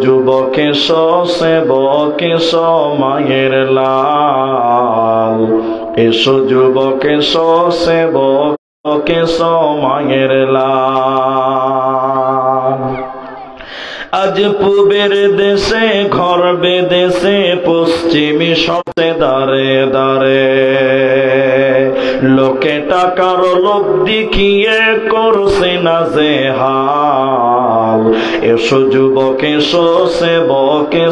যুবকে সেবকে মায়ের লাল, এসো যুবকে সেবকে মায়ের লাল। আজ পূবের দেশে ঘর বেদেশে পশ্চিমী সবে দাঁড়ে দাঁড়ে, লোকে টাকার লোভ দেখিয়ে করছে না যে হাল। এসো যুবকে সেবকে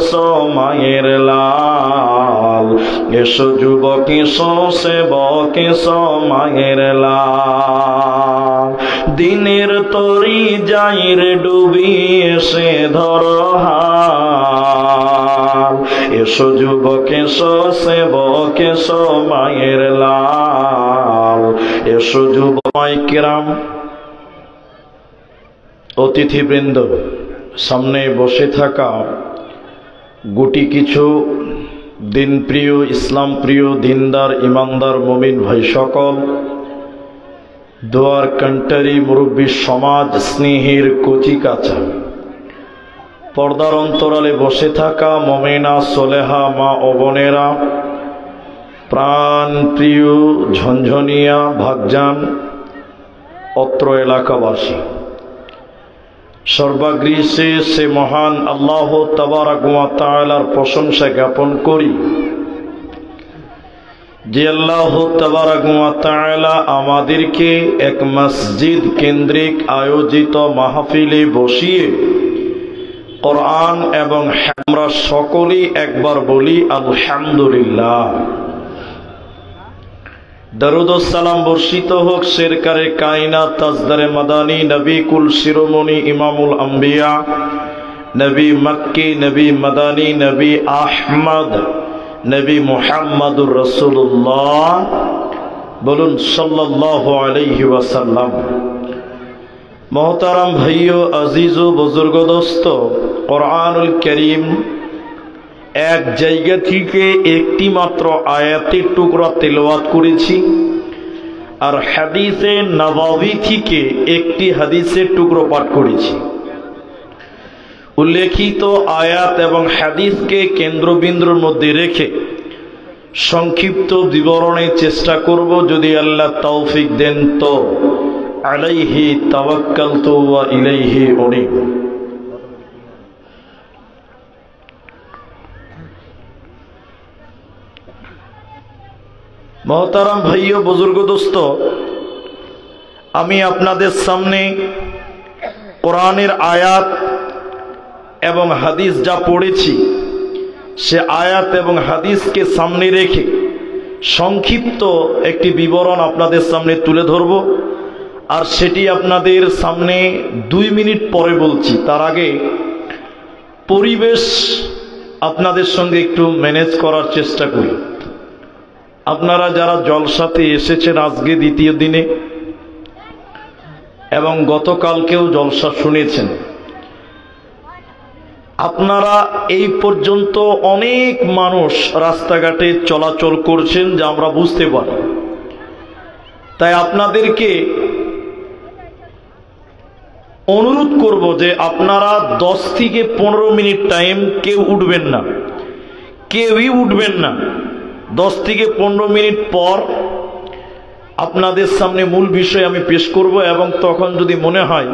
মায়ের লাল, এসো যুবকে সেবকে মায়ের লাল। দিনের তরি যাইর ডুবি এসে ধর হাল, এসো যুবকে সেবকে মায়ের লাল, এসো যুবক কিরাম, অতিথিবৃন্দ, সামনে বসে থাকা গুটি কিছু দিন প্রিয়, ইসলাম প্রিয়, দিনদার, ইমানদার মুমিন ভাই সকল, দোয়ার কান্টারি মুরব্বী সমাজ, স্নেহের কচি কাঁচা, পর্দার অন্তরালে বসে থাকা মুমিনা সোলেহা মা ও বোনেরা, প্রাণ প্রিয় ঝনঝনিয়া ভাগজান অত্র এলাকাবাসী, সর্বাগ্রে সে মহান আল্লাহ তাবারাক ওয়া তাআলার প্রশংসা জ্ঞাপন করি যে আল্লাহ তাবারাক ওয়া তাআলা আমাদেরকে এক মসজিদ কেন্দ্রিক আয়োজিত মাহফিলে বসিয়ে কোরআন এবং আমরা সকলেই একবার বলি আলহামদুলিল্লাহ। দরুদ ও সালাম বর্ষিত হোক সরকারে কায়নাত তাজদারে মাদানী নবী কুল শিরোমণি ইমামুল আম্বিয়া নবী মক্কি নবী মাদানী নবী আহমদ নবী মুহাম্মদুর রাসূলুল্লাহ, বলুন সাল্লাল্লাহু আলাইহি ওয়াসাল্লাম। মোহতারাম ভাইও, আজিজ ও বুজুর্গ দোস্ত, কোরআনুল কারীম এক জায়গা থেকে একটি মাত্র আয়াতের টুকরা তেলাওয়াত করেছি, আর হাদিসে নববী থেকে একটি হাদিসের টুকরো পাঠ করেছি। উল্লেখিত আয়াত এবং হাদিসকে কেন্দ্রবিন্দুর মধ্যে রেখে সংক্ষিপ্ত বিবরণের চেষ্টা করব, যদি আল্লাহ তৌফিক দেন তো। আলাইহি তাওয়াক্কালতু ওয়া ইলাইহি উনীব। মোহতারাম ভাইও, বুজুর্গ দোস্ত, আমি আপনাদের সামনে কোরআনের আয়াত এবং হাদিস যা পড়েছি, সে আয়াত এবং হাদিসকে সামনে রেখে সংক্ষিপ্ত একটি বিবরণ আপনাদের সামনে তুলে ধরব, আর সেটি আপনাদের সামনে 2 মিনিট পরে বলছি। তার আগে পরিবেশ আপনাদের সঙ্গে একটু ম্যানেজ করার চেষ্টা করি। আপনারা যারা জলসাতে এসেছেন আজকে দ্বিতীয় দিনে এবং গতকালকেও জলসা শুনেছেন, আপনারা এই পর্যন্ত অনেক মানুষ রাস্তাঘাটে চলাচল করছেন যা আমরা বুঝতে পারি। তাই আপনাদেরকে অনুরোধ করব যে আপনারা 10 থেকে 15 মিনিট টাইম কেউ উঠবেন না, কেউই উঠবেন না। 10 থেকে 15 মিনিট পর আপনাদের সামনে মূল বিষয় আমি পেশ করব, এবং তখন যদি মনে হয়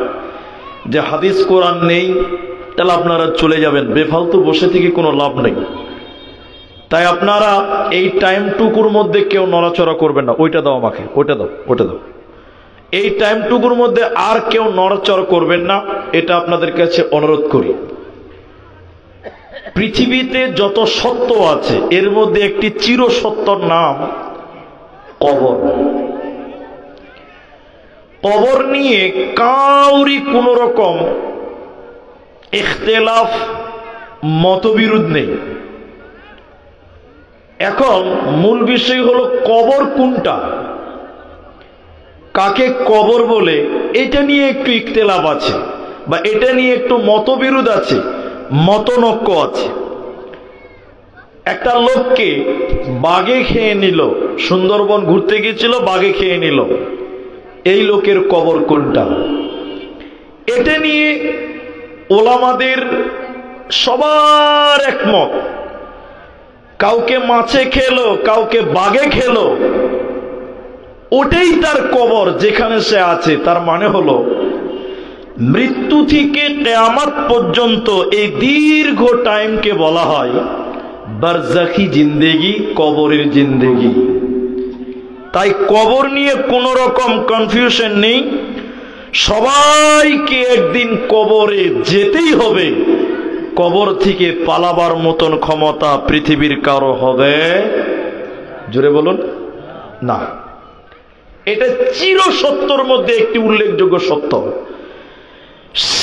যে হাদিস কোরআন নেই তাহলে আপনারা চলে যাবেন। বেফালতু বসে থেকে কোনো লাভ নেই। তাই আপনারা এই টাইমটুকুর মধ্যে কেউ নড়াচড়া করবেন না। ওইটা দাও আমাকে, ওইটা দাও, ওইটা দাও। এই টাইমটুকুর মধ্যে আর কেউ নড়াচড়া করবেন না, এটা আপনাদের কাছে অনুরোধ করি। পৃথিবীতে যত সত্য আছে এর মধ্যে একটি চিরসত্যর নাম কবর। কবর নিয়ে কাউরি কোন রকম ইখতিলাফ, মতবিরোধ নেই। এখন মূল বিষয় হলো কবর কোনটা, কাকে কবর বলে, এটা নিয়ে একটু ইখতিলাফ আছে, বা এটা নিয়ে একটু মতবিরোধ আছে, মতনৈক্য আছে। একটা লোককে বাঘে খেয়ে নিল, সুন্দরবন ঘুরতে গিয়েছিল, বাঘে খেয়ে নিল। এই লোকের কবর কোনটা। এটা নিয়ে ওলামাদের সবার একমত। কাউকে মাছে খেলো, কাউকে বাঘে খেলো, ওটাই তার কবর যেখানে সে আছে। তার মানে হলো মৃত্যু থেকে কিয়ামত পর্যন্ত এই দীর্ঘ টাইমকে বলা হয় বারজাখি জিন্দেগি, কবরের জিন্দেগি। তাই কবর নিয়ে কোনো রকম কনফিউশন নেই। সবাইকে একদিন কবরে যেতেই হবে। কবর থেকে পালাবার মতন ক্ষমতা পৃথিবীর কারো হবে, জোরে বলুন, না। এটা চির সত্যর মধ্যে একটি উল্লেখযোগ্য সত্য।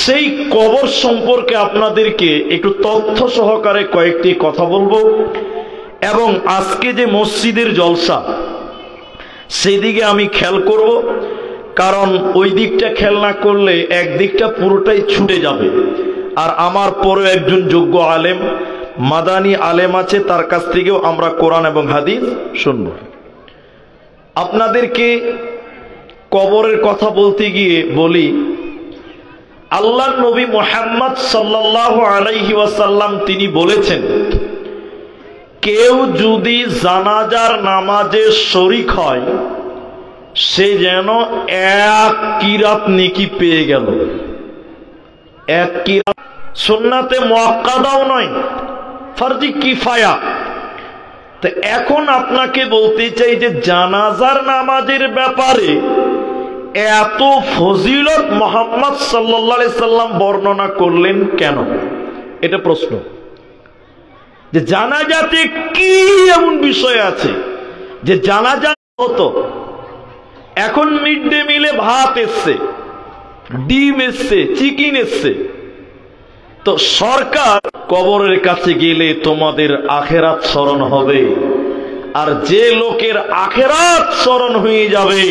সেই কবর সম্পর্কে আপনাদেরকে একটু তথ্য সহকারে কয়েকটি কথা বলবো, এবং আজকে যে মসজিদের জলসা সেই দিকে আমি খেয়াল করব, কারণ ওই দিকটা খেয়াল না করলে একদিকটা পুরোটাই ছুটে যাবে। আর আমার পরে একজন যোগ্য আলেম, মাদানী আলেম আছে, তার কাছ থেকেও আমরা কোরআন এবং হাদিস শুনব। আপনাদেরকে কবরের কথা বলতে গিয়ে বলি, আল্লাহর নবী মুহাম্মদ সাল্লাল্লাহু আলাইহি ওয়াসাল্লাম তিনি বলেছেন, কেউ যদি জানাজার নামাজে শরীক হয় সে যেন এক কিরাত নেকি পেয়ে গেল। এক কিরাত সুন্নাতে মুআক্কাদাও নয়, ফরজি কিফায়া। তো এখন আপনাকে বলতে চাই যে জানাজার নামাজের ব্যাপারে এত ফজিলত মুহাম্মদ সাল্লাল্লাহু আলাইহি সাল্লাম বর্ণনা করলেন কেন? এটা প্রশ্ন, যে জানাজাতে কি এমন বিষয় আছে যে জানাজা হতো। এখন মিড ডে মিলে ভাত এসছে, ডিম এসছে, চিকেন এসছে। তো সরকার কবরের কাছে গেলে তোমাদের আখেরাত স্মরণ হবে, আর যে লোকের আখেরাত স্মরণ হয়ে যাবে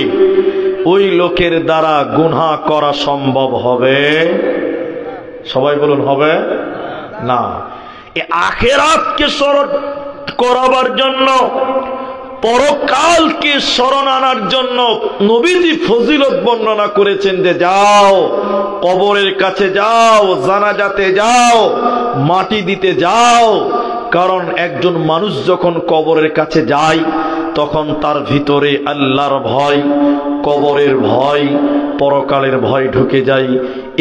ওই লোকের দ্বারা গুনাহ করা সম্ভব হবে? সবাই বলুন, হবে না। এই আখেরাতকে স্মরণ করাবার জন্য, পরকালকে স্মরণ আনার জন্য নবীজি ফজিলত বর্ণনা করেছেন যে যাও কবরের কাছে যাও, জানাজাতে যাও, মাটি দিতে যাও। কারণ একজন মানুষ যখন কবরের কাছে যায় তখন তার ভিতরে আল্লাহর ভয়, কবরের ভয়, পরকালের ভয় ঢুকে যায়।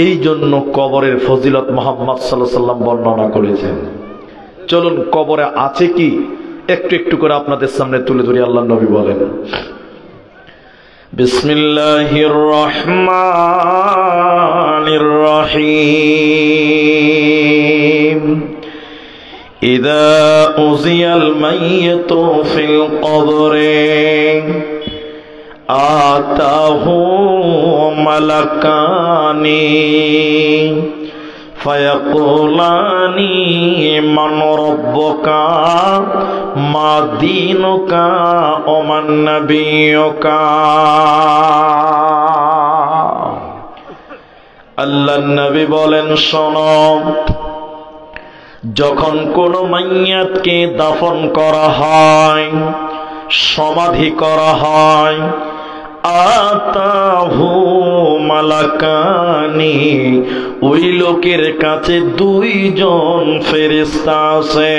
এই জন্য কবরের ফজিলত মুহাম্মদ সাল্লাল্লাহু আলাইহি ওয়াসাল্লাম বর্ণনা করেছেন। চলুন কবরে আছে কি একটু একটু করে আপনাদের সামনে তুলে ধরি। আল্লাহর নবী বলেন, বিসমিল্লাহির রহমানির রহিম, ইযা উযিয়াল মাইয়িতু ফিল কবরি আতাহু মালাকানি ফায়াকুলানি মান রাব্বুকা মা দীনুকা ওয়া মান নাবিয়ুকা। আল্লাহর নবী বলেন, শোনো, যখন কোন মাইয়াতকে দাফন করা হয়, সমাধি করা হয়, আতাহু মালাকানি, ওই লোকের কাছে দুইজন ফেরেশতা আছে।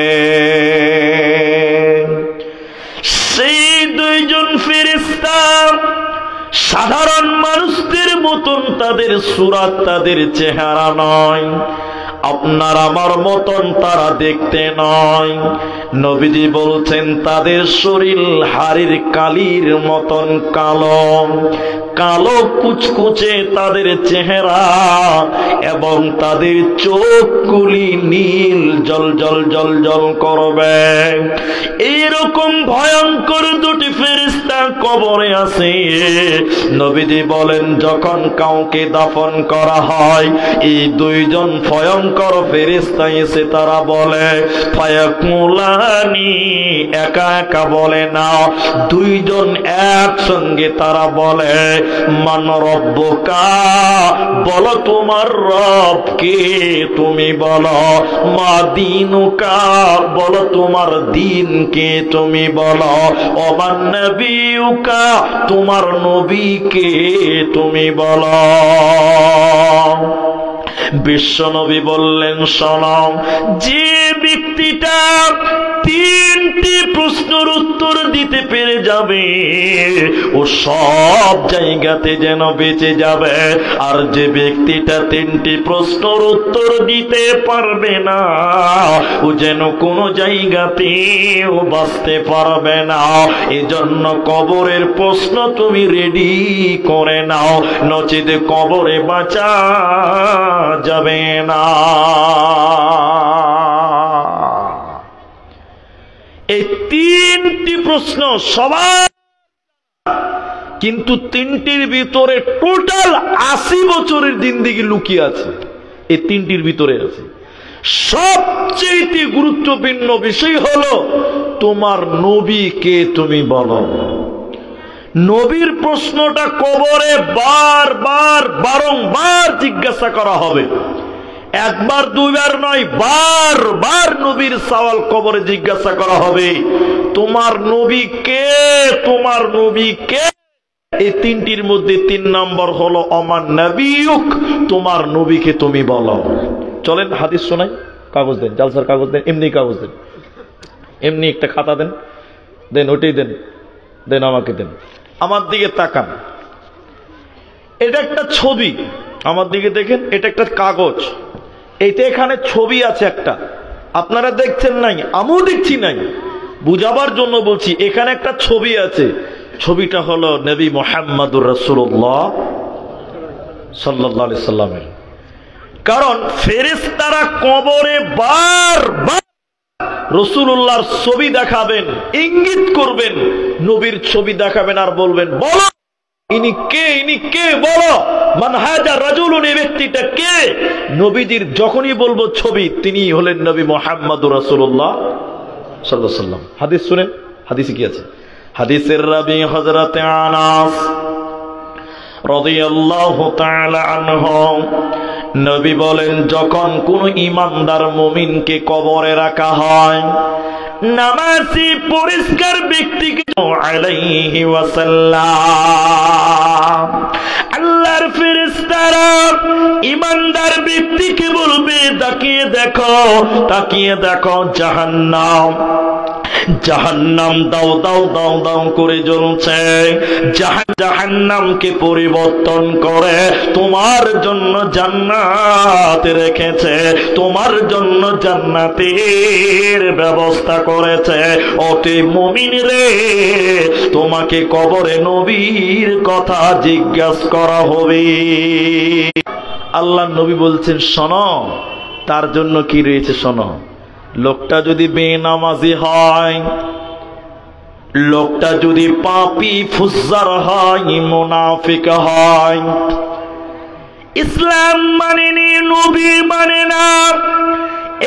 সেই দুইজন ফেরেশতা সাধারণ মানুষদের মতন তাদের সূরত, তাদের চেহারা নয়, আপনার আমার মতন তারা দেখতে নয়। নবীজি বলছেন তাদের শরীর হাড়ির কালির মতন কালো, কালো কুচকুচে তাদের চেহারা, এবং তাদের চোখগুলি নীল জল জল জল জল করবে। এইরকম ভয়ঙ্কর দুটি ফেরেশতা কবরে আছে। নবীজি বলেন, যখন কাউকে দাফন করা হয় এই দুইজন ভয়ঙ্কর ফেরেশতা এসে তারা বলে, ফায়াকুলানি, একা একা বলে না, দুইজন একসঙ্গে তারা বলে, মান রব্বুকা, বলো তোমার রব কে, তুমি বলো। মা দীনুকা, বলো তোমার দিন কে, তুমি বলো। ওমান নবিয়ুকা, তোমার নবী কে, তুমি বলো। বিশ্বনবী বললেন, শোনো, যে ব্যক্তিটা তিনটি প্রশ্নের উত্তর দিতে পেরে যাবে ও সব জায়গাতে যেন বেঁচে যাবে, আর যে ব্যক্তিটা তিনটি প্রশ্নের উত্তর দিতে পারবে না ও যেন কোনো জায়গাতে ও বাঁচতে পারবে না। এজন্য কবরের প্রশ্ন তুমি রেডি করে নাও, নচেত কবরে বাঁচা যাবে না। এই তিনটি প্রশ্ন সবার, কিন্তু তিনটির ভিতরে টোটাল 80 বছরের জিন্দেগি লুকিয়ে আছে। এই তিনটির ভিতরে আছে। সবচেয়ে গুরুত্বপূর্ণ বিষয় হলো তোমার নবী কে, তুমি বলো। নবীর প্রশ্নটা কবরে বারবার বারংবার জিজ্ঞাসা করা হবে। একবার দুইবার নয়, বারবার নবীর সওয়াল কবরে জিজ্ঞাসা করা হবে, তোমার নবী কে, তোমার নবী কে। এই তিনটির মধ্যে 3 নম্বর হলো ওমান নবিয়ুক, তোমার নবীকে তুমি বলো। চলেন হাদিস শোনাই। কাগজ দেন, জালসার কাগজ দেন, এমনি কাগজ দেন, এমনি একটা খাতা দেন, দেন ওটাই দেন, দেন আমাকে দেন। আমার দিকে তাকান, এটা একটা ছবি, আমার দিকে দেখেন, এটা একটা কাগজ, এইটা এখানে ছবি আছে একটা, আপনারা দেখছেন নাই, আমিও দেখছি নাই, বুঝাবার জন্য বলছি। এখানে একটা ছবি আছে, ছবিটা হলো নবী মুহাম্মদুর রাসূলুল্লাহ সাল্লাল্লাহু আলাইহি সাল্লামের। কারণ ফেরেশতারা কবরে বারবার রাসূলুল্লাহর ছবি দেখাবেন, ইঙ্গিত করবেন, নবীর ছবি দেখাবেন আর বলবেন, বলো ইনি কে, ইনি কে, বলো মান হাজা রাজুলুন, এই ব্যক্তিটা কে। নবীজির যখনই বলবো ছবি, তিনি হলেন নবী মুহাম্মদুর রাসূলুল্লাহ সাল্লাল্লাহু আলাইহি সাল্লাম। হাদিস শুনেন, হাদিসে কি আছে? হাদিসের রাবি হযরত আনাস রাদিয়াল্লাহু তাআলা আনহু, নবী বলেন, যখন কোন ঈমানদার মুমিনকে কবরে রাখা হয়, নামাজি পরিষ্কার ব্যক্তিকে আলাইহি ওয়াসাল্লাম, আল্লাহর ফেরেশতারা ঈমানদার ব্যক্তিকে বলবে, তাকিয়ে দেখো, তাকিয়ে দেখো, জাহান্নাম, জাহান্নাম দাও দাও দাও দাও করে জ্বলছে। জাহান্নামকে পরিবর্তন করে তোমার জন্য জান্নাত রেখেছে, তোমার জন্য জান্নাতের ব্যবস্থা করেছে। অতএব মুমিন রে, তোমাকে কবরে নবীর কথা জিজ্ঞাসা করা হবে। আল্লাহ নবী বলছেন, শোনো, তার জন্য কি রয়েছে শোনো। লোকটা যদি বেনামাজি হয়, লোকটা যদি পাপী ফুজ্জার হয়, মুনাফিক হয়, ইসলাম মানেনি, নবী মানে না,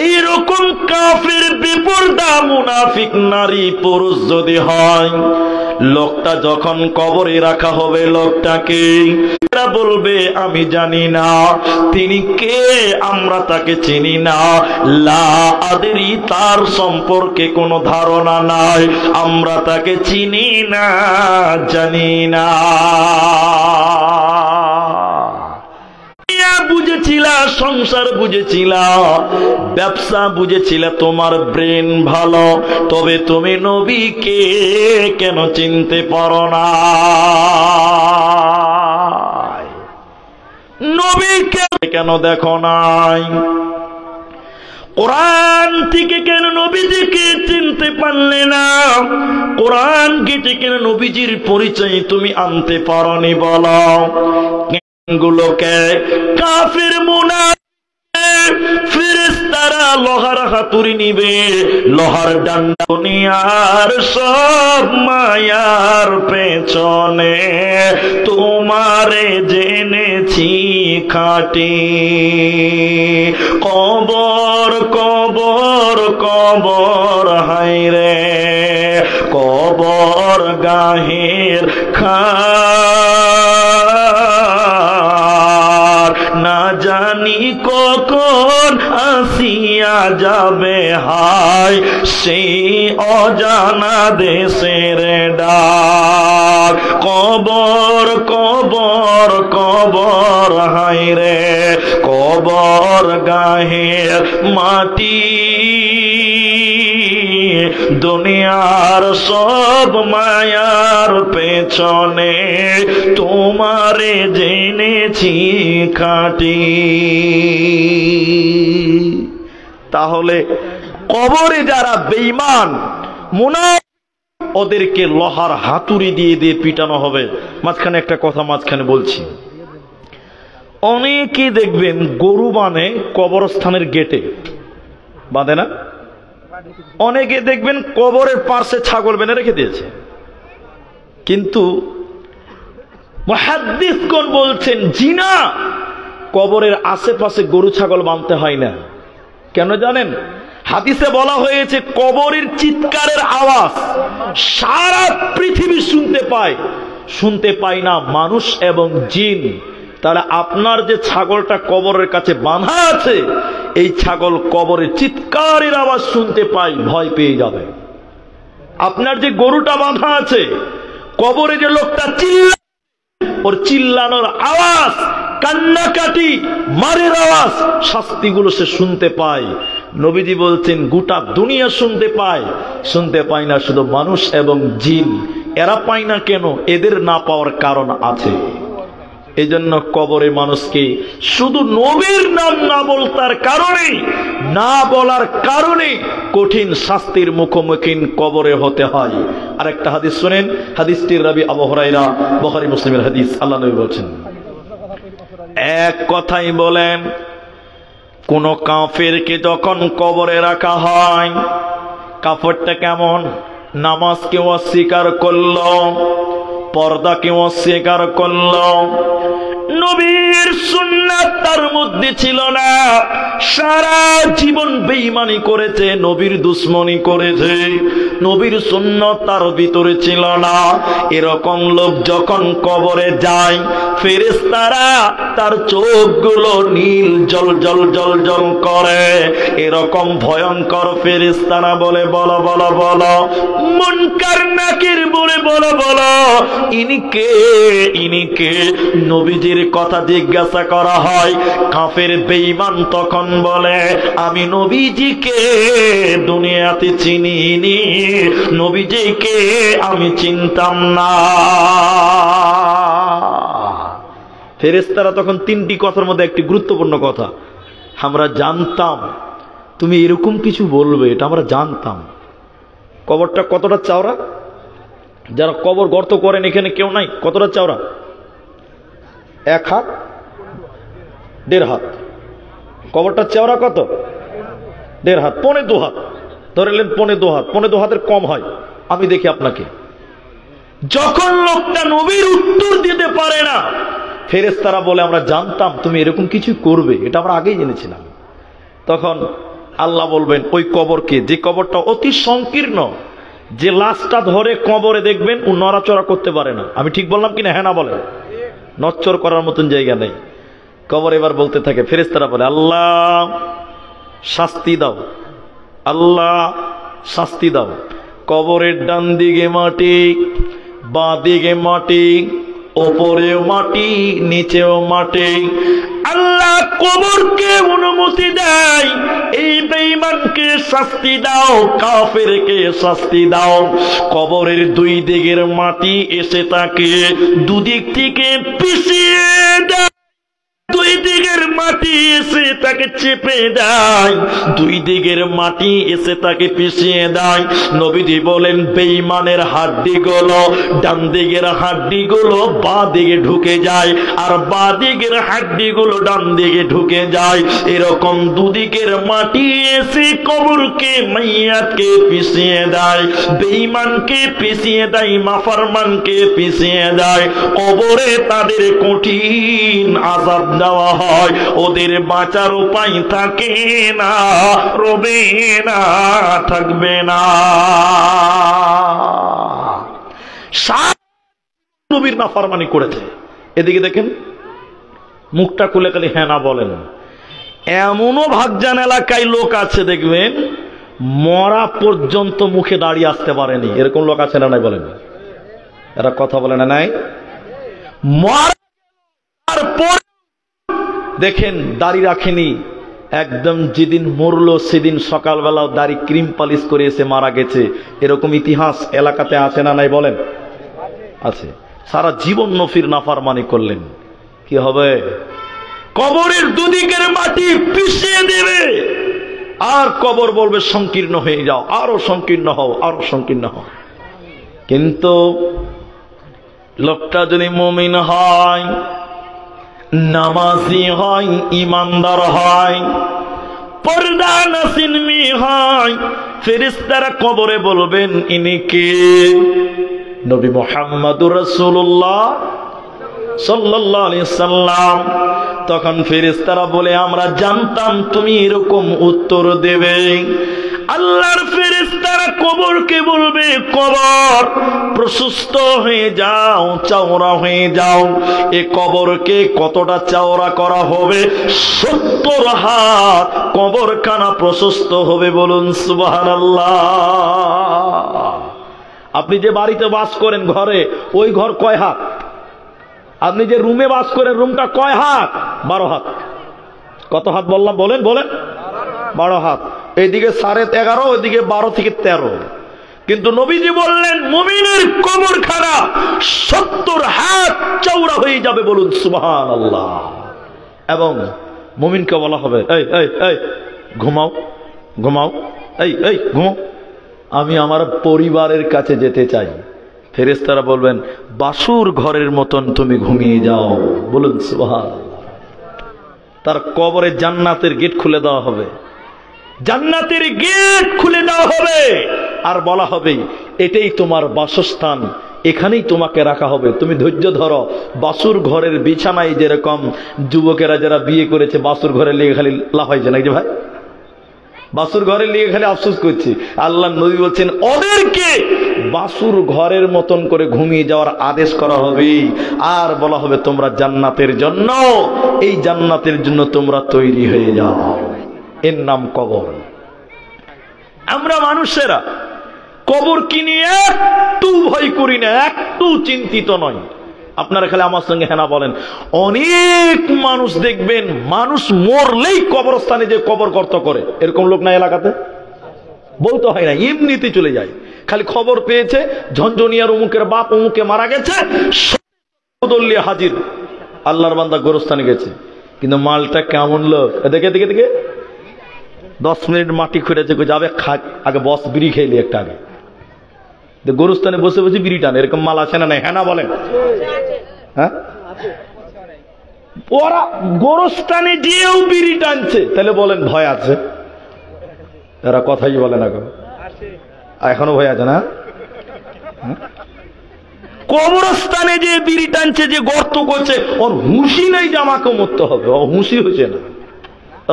এইরকম কাফের বেপরদা মুনাফিক নারী পুরুষ যদি হয়, লোকটা যখন কবরে রাখা হবে, লোকটাকে বলবে, আমি জানি না তিনি কে, আমরা তাকে চিনি না, লা আদরি, তার সম্পর্কে কোনো ধারণা নাই, আমরা তাকে চিনি না, জানি না। বুঝেছিলা সংসার, বুঝেছিলা ব্যবসা, বুঝেছিলা তোমার ব্রেন ভালো, তবে তুমি নবীকে কেন চিনতে পারো না? নবীকে কেন দেখো নাই? কোরআন থেকে কেন নবীজিকে চিনতে পারলে না? কোরআন থেকে কেন নবীজির পরিচয় তুমি আনতে পারোনি? বলো গুলোকে কাফির মুনাফিক ফেরেশতারা লোহার হাতুড়ি নিবে, লোহার ডান্ডা, দুনিয়ার সব মায়ার পেছনে তোমারে জেনেছি খাঁটি। কবর কবর কবর হায় রে, কবর গাহের খা কখন আসিয়া যাবে হায় সেই অজানা দেশের ডাক। কবর কবর কবর হায় রে কবর গাহের মাটি, দুনিয়ার সব মায়ার পেছনে তোমারে জেনেছি খাঁটি। তাহলে কবরে যারা বেঈমান মুনাফিক ওদেরকে লোহার হাতুড়ি দিয়ে দিয়ে পিটানো হবে। মাঝখানে একটা কথা মাঝখানে বলছি, অনেকে দেখবেন গরু বাঁধে কবরস্থানের গেটে, বাঁধে না? অনেকে দেখবেন কবরের পাশে ছাগল বেঁধে রেখে দিয়েছে। কিন্তু মুহাদ্দিসগণ বলছেন জি না, কবরের আশেপাশে গরু ছাগল বাঁধতে হয় না। কেন জানেন? হাদিসে বলা হয়েছে কবরের চিৎকারের আওয়াজ সারা পৃথিবী শুনতে পায় না মানুষ এবং জিন। তাহলে আপনার যে ছাগলটা কবরের কাছে বাঁধা আছে, এই ছাগল কবরের চিৎকারের আওয়াজ শুনতে পায়, ভয় পেয়ে যাবে। আপনার যে গরুটা বাঁধা আছে, কবরে যে লোকটা ওর চিল্লানোর আওয়াজ, কান্নাকাটি, মারের আওয়াজ, শাস্তিগুলো সে শুনতে পায়। নবীজি বলছেন গোটা দুনিয়া শুনতে পায় না শুধু মানুষ এবং জিন। এরা পায় না কেন? এদের না পাওয়ার কারণ আছে। এই জন্য কবরে মানুষকে শুধু নবীর নাম না বলার কারণে কঠিন শাস্তির মুখোমুখি কবরে হতে হয়। আরেকটা হাদিস শুনেন, হাদিসটির রাবী আবু হুরায়রা, বুখারী মুসলিমের হাদিস। আল্লাহ নবী বলছেন, এক কথাই বলেন, কোন কাফেরকে যখন কবরে রাখা হয়, কাফেরটা কেমন? নামাজকে অস্বীকার করল, পর্দাকে অস্বীকার করল, নবীর সুন্নাত তার মধ্যে ছিল না, সারা জীবন বেঈমানি করেছে, নবীর দুশ্মনী করেছে, নবীর সুন্নাত তার ভিতরে ছিল না। এরকম লোক যখন কবরে যায়, ফেরেশতারা তার চোখগুলো নীল জল জল জল জল করে। এরকম ভয়ঙ্কর ফেরেশতারা বলে, বলো বলো বলো, মুনকার নাকির বলে বলো বলো, ইনিকে নবীজির কথা জিজ্ঞাসা করা হয়। কাফের বেঈমান তখন বলে, আমি নবীজিকে দুনিয়াতে চিনিনি, নবীজিকে আমি চিনতাম না। ফেরেশতারা তখন তিনটি কথার মধ্যে একটি গুরুত্বপূর্ণ কথা, আমরা জানতাম তুমি এরকম কিছু বলবে, এটা আমরা জানতাম। কবরটা কতটা চওড়া? যারা কবর গর্ত করেন এখানে কেউ নাই, কতটা চওড়া? 1 হাত 1.5 হাত। কবরটা চওড়া কত? 1.5 হাত, 1.25 হাত ধরেলেন, 1.25 হাত, 1.25 হাতের কম হয়। আমি দেখি আপনাকে, যখন লোকটা নবীর উত্তর দিতে পারে না, ফেরেশতারা বলে আমরা জানতাম তুমি এরকম কিছু করবে, এটা আমরা আগেই জেনেছিলাম। তখন আল্লাহ বলবেন ওই কবরকে, যে কবরটা অতি সংকীর্ণ, যে লাশটা ধরে কবরে দেখবেন ও নড়াচড়া করতে পারে না। আমি ঠিক বললাম কিনা? হ্যাঁ না বলেন। নড়চড় করার মতন জায়গা নেই। কবর এবার বলতে থাকে, ফেরেশতারা বলে আল্লাহ শাস্তি দাও, আল্লাহ শাস্তি দাও। কবরের ডান দিকে মাটি, বাঁ দিকে মাটি, ওপরেও মাটি, নিচেও মাটি। আল্লাহ কবরকে অনুমতি দেয়, এই বেঈমানকে শাস্তি দাও, কাফেরকে শাস্তি দাও। কবরের দুই দিকের মাটি এসে তাকে দুদিক থেকে পিছিয়ে দেয়, দুই দিকের মাটি এসে তাকে চেপে দেয়, দুই দিকের মাটি এসে তাকে পিছিয়ে দেয়। নবীজি বলেন বেঈমানের হাড্ডিগুলো, ডান দিকের হাড্ডিগুলো বাঁ দিকে ঢুকে যায়, আর বাঁ দিকের হাড্ডিগুলো ডান দিকে ঢুকে যায়। এরকম দুদিকের মাটি এসে কবরকে, মাইয়াতকে পিছিয়ে দেয়, বেঈমানকে পিছিয়ে দেয়, নাফরমানকে পিছিয়ে দেয়। কবরে তাদের কঠিন আযাব দেওয়া হয়, ওদের বাঁচার উপায় থাকে না, রবে না, থাকবে না। নবীর নাফরমানি করেছে। এদিকে দেখেন মুখটা খুলে খালি হ্যাঁ না বলেন। এমনও ভাগজান এলাকায় লোক আছে দেখবেন মরা পর্যন্ত মুখে দাঁড়িয়ে আসতে পারেনি, এরকম লোক আছে না নাই বলেন? এরা কথা বলে না নাই? মরার পর দেখেন দাড়ি রাখেনি, একদম যেদিন মরলো সেদিন সকালবেলাও দাড়ি ক্রিম পালিশ করে এসে মারা গেছে, এরকম ইতিহাস এলাকাতে আছে না নাই বলেন? আছে। সারা জীবন নফির নাফরমানি করলেন, কি হবে? কবরের দুদিকের মাটি পিষিয়ে দেবে, আর কবর বলবে সংকীর্ণ হয়ে যাও, আরো সংকীর্ণ হও, আরো সংকীর্ণ হও। কিন্তু লোকটা যদি মুমিন হয়, নামাজি হয়, ইমানদার হয়, পর্দা নাসিন হয়, ফেরেশতারা কবরে বলবেন ইনি কে? নবী মুহাম্মদুর রাসূলুল্লাহ সাল্লাল্লাহু আলাইহি সাল্লাম। তখন ফেরেশতারা বলে আমরা জানতাম তুমি এরকম উত্তর দেবে। আল্লাহর ফেরেশতারা কবরকে বলবে কবর প্রশস্ত হয়ে যাও, চওড়া হয়ে যাও। এ কবরকে কতটা চওড়া করা হবে? 70 হাত কবরখানা প্রশস্ত হবে, বলুন সুবহানাল্লাহ। আপনি যে বাড়িতে বাস করেন ঘরে, ওই ঘর কয় হাত? আপনি যে রুমে বাস করেন রুমটা কয় হাত? 12 হাত। কত হাত বললাম বলেন? বলেন 12 হাত। এইদিকে 11.5, ওইদিকে 12 থেকে 13। কিন্তু নবীজি বললেন মুমিনের কবরখানা 70 হাত চওড়া হয়ে যাবে, বলুন সুবহানাল্লাহ। এবং মুমিনকে বলা হবে এই এই এই ঘুমাও, ঘুমাও, এই এই ঘুমাও, আমি আমার পরিবারের কাছে যেতে চাই। ফেরেশতারা বলবেন বাসুর ঘরের মতন তুমি ঘুমিয়ে যাও, বলুন সুবহানাল্লাহ। তার কবরে জান্নাতের গেট খুলে দেওয়া হবে, জান্নাতের গেট খুলে দেওয়া হবে, আর বলা হবে এটাই তোমার বাসস্থান, এখানেই তোমাকে রাখা হবে, তুমি ধৈর্য ধরো। বাসুর ঘরের বিছানায় যেরকম যুবকেরা যারা বিয়ে করেছে বাসুর ঘরে লেগে খালি লাফাইছে নাকি ভাই? বাসুর ঘরে লেগে খালি আফসোস করছি। আল্লাহ নবী বলছেন ওদেরকে বাসুর ঘরের মতন করে ঘুমিয়ে যাওয়ার আদেশ করা হবে, আর বলা হবে তোমরা জান্নাতের জন্য, এই জান্নাতের জন্য তোমরা তৈরি হয়ে যাও। এর নাম কবর। আমরা মানুষেরা কবর কিনে একটু ভয় করি না, একটু চিন্তিত নয়। আপনারা খালি আমার সঙ্গে হেনা বলেন। অনেক মানুষ দেখবেন মানুষ মরলেই কবরস্থানে যে কবর গর্ত করে, এরকম লোক না এলাকাতে? বলতে হয় না, এমনিতে চলে যায়। খালি খবর পেয়েছে ঝঞ্ঝনিয়ার অমুকের বাপ অমুকে মারা গেছে, হাজির, আল্লাহর বান্দা গোরস্থানে গেছে। কিন্তু মালটা কেমন লোক, দেখে দেখে দেখে 10 মিনিট মাটি খুঁড়েছে, যাবে আগে বস বিড়ি খেলি একটা, আগে গোরস্থানে বসে বসে বিড়ি টান, এরকম মাল আছে না নাই? হ্যাঁ না বলেন? হ্যাঁ, ওরা গোরস্থানে যেও বিড়ি টানছে, তাহলে বলেন ভয় আছে? এরা কথাই বলে না, এখনো ভয় আছে না? কবরস্থানে যে বিড়ি টানছে, যে গর্ত করছে, ওর হুঁশি নেই যে আমাকে মরতে হবে, ও হুঁশি হয়েছে না।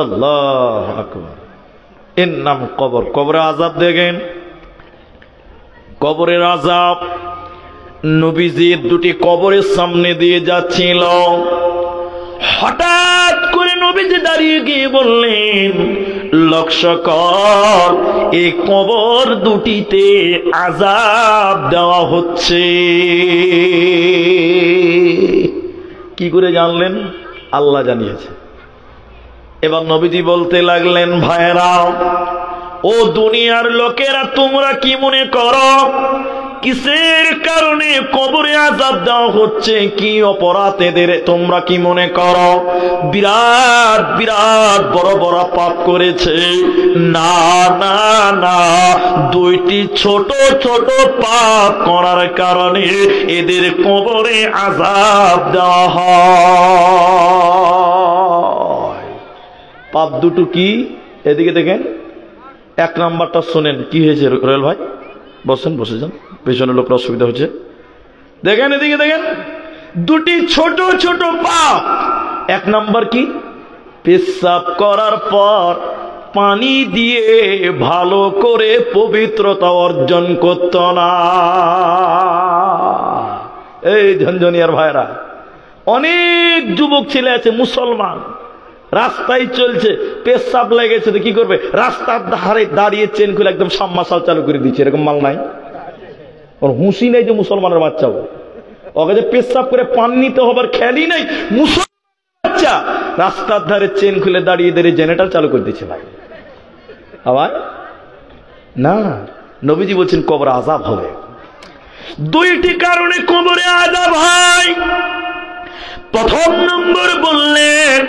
আল্লাহু আকবার। এর নাম কবর। কবরে আযাব দেখেন, কবরের আযাব। নবীজির দুটি কবরের সামনে দিয়ে যাচ্ছিল, হঠাৎ করে নবীজি দাঁড়িয়ে গিয়ে বললেন লক্ষ্য কর, এই কবর দুটিতে আযাব দেওয়া হচ্ছে। কি করে জানলেন? আল্লাহ জানিয়েছে। এবার নবীজি বলতে লাগলেন ভাইরা, ও দুনিয়ার লোকেরা, তোমরা কি মনে করো কিসের কারণে কবরে আযাব দেওয়া হচ্ছে? কি অপরাধ এদের? তোমরা কি মনে করো বিরাট বিরাট বড় বড় পাপ করেছে? না না না, দুইটি ছোট ছোট পাপ করার কারণে এদের কবরে আযাব দেওয়া হয়। পাপ দুটো কি? এদিকে দেখেন, 1 নাম্বারটা শোনেন। কি হয়েছে রয়েল ভাই? বসেন, বসে যান, পেছনে লোকরা অসুবিধা হচ্ছে। দেখেন এদিকে দেখেন, দুটি ছোট ছোট পাপ। 1 নাম্বার কি? পেশাব করার পর পানি দিয়ে ভালো করে পবিত্রতা অর্জন করত না। এই ঝঞ্ঝনিয়ার ভাইরা, অনেক যুবক ছেলে আছে মুসলমান, রাস্তায় চলছে, পেশাব লেগেছে তো কি করবে? রাস্তার ধারে দাঁড়িয়ে চেন খুলে একদম সাবমার্শাল চালু করে দিচ্ছে। এরকম মাল নাই? ওর হুঁশি নেই যে মুসলমানের বাচ্চা, ওকে যে পেশাব করে পান নিতে হবার খেয়ালই নেই। মুসলমান বাচ্চা রাস্তার ধারে চেন খুলে দাঁড়িয়ে দাঁড়িয়ে জেনারেটর চালু করে দিচ্ছে ভাই। আবার না, নবীজি বলছেন কবরে আযাব হবে। দুইটি কারণে কবরে আযাব হয়। প্রথম নম্বর বললেন,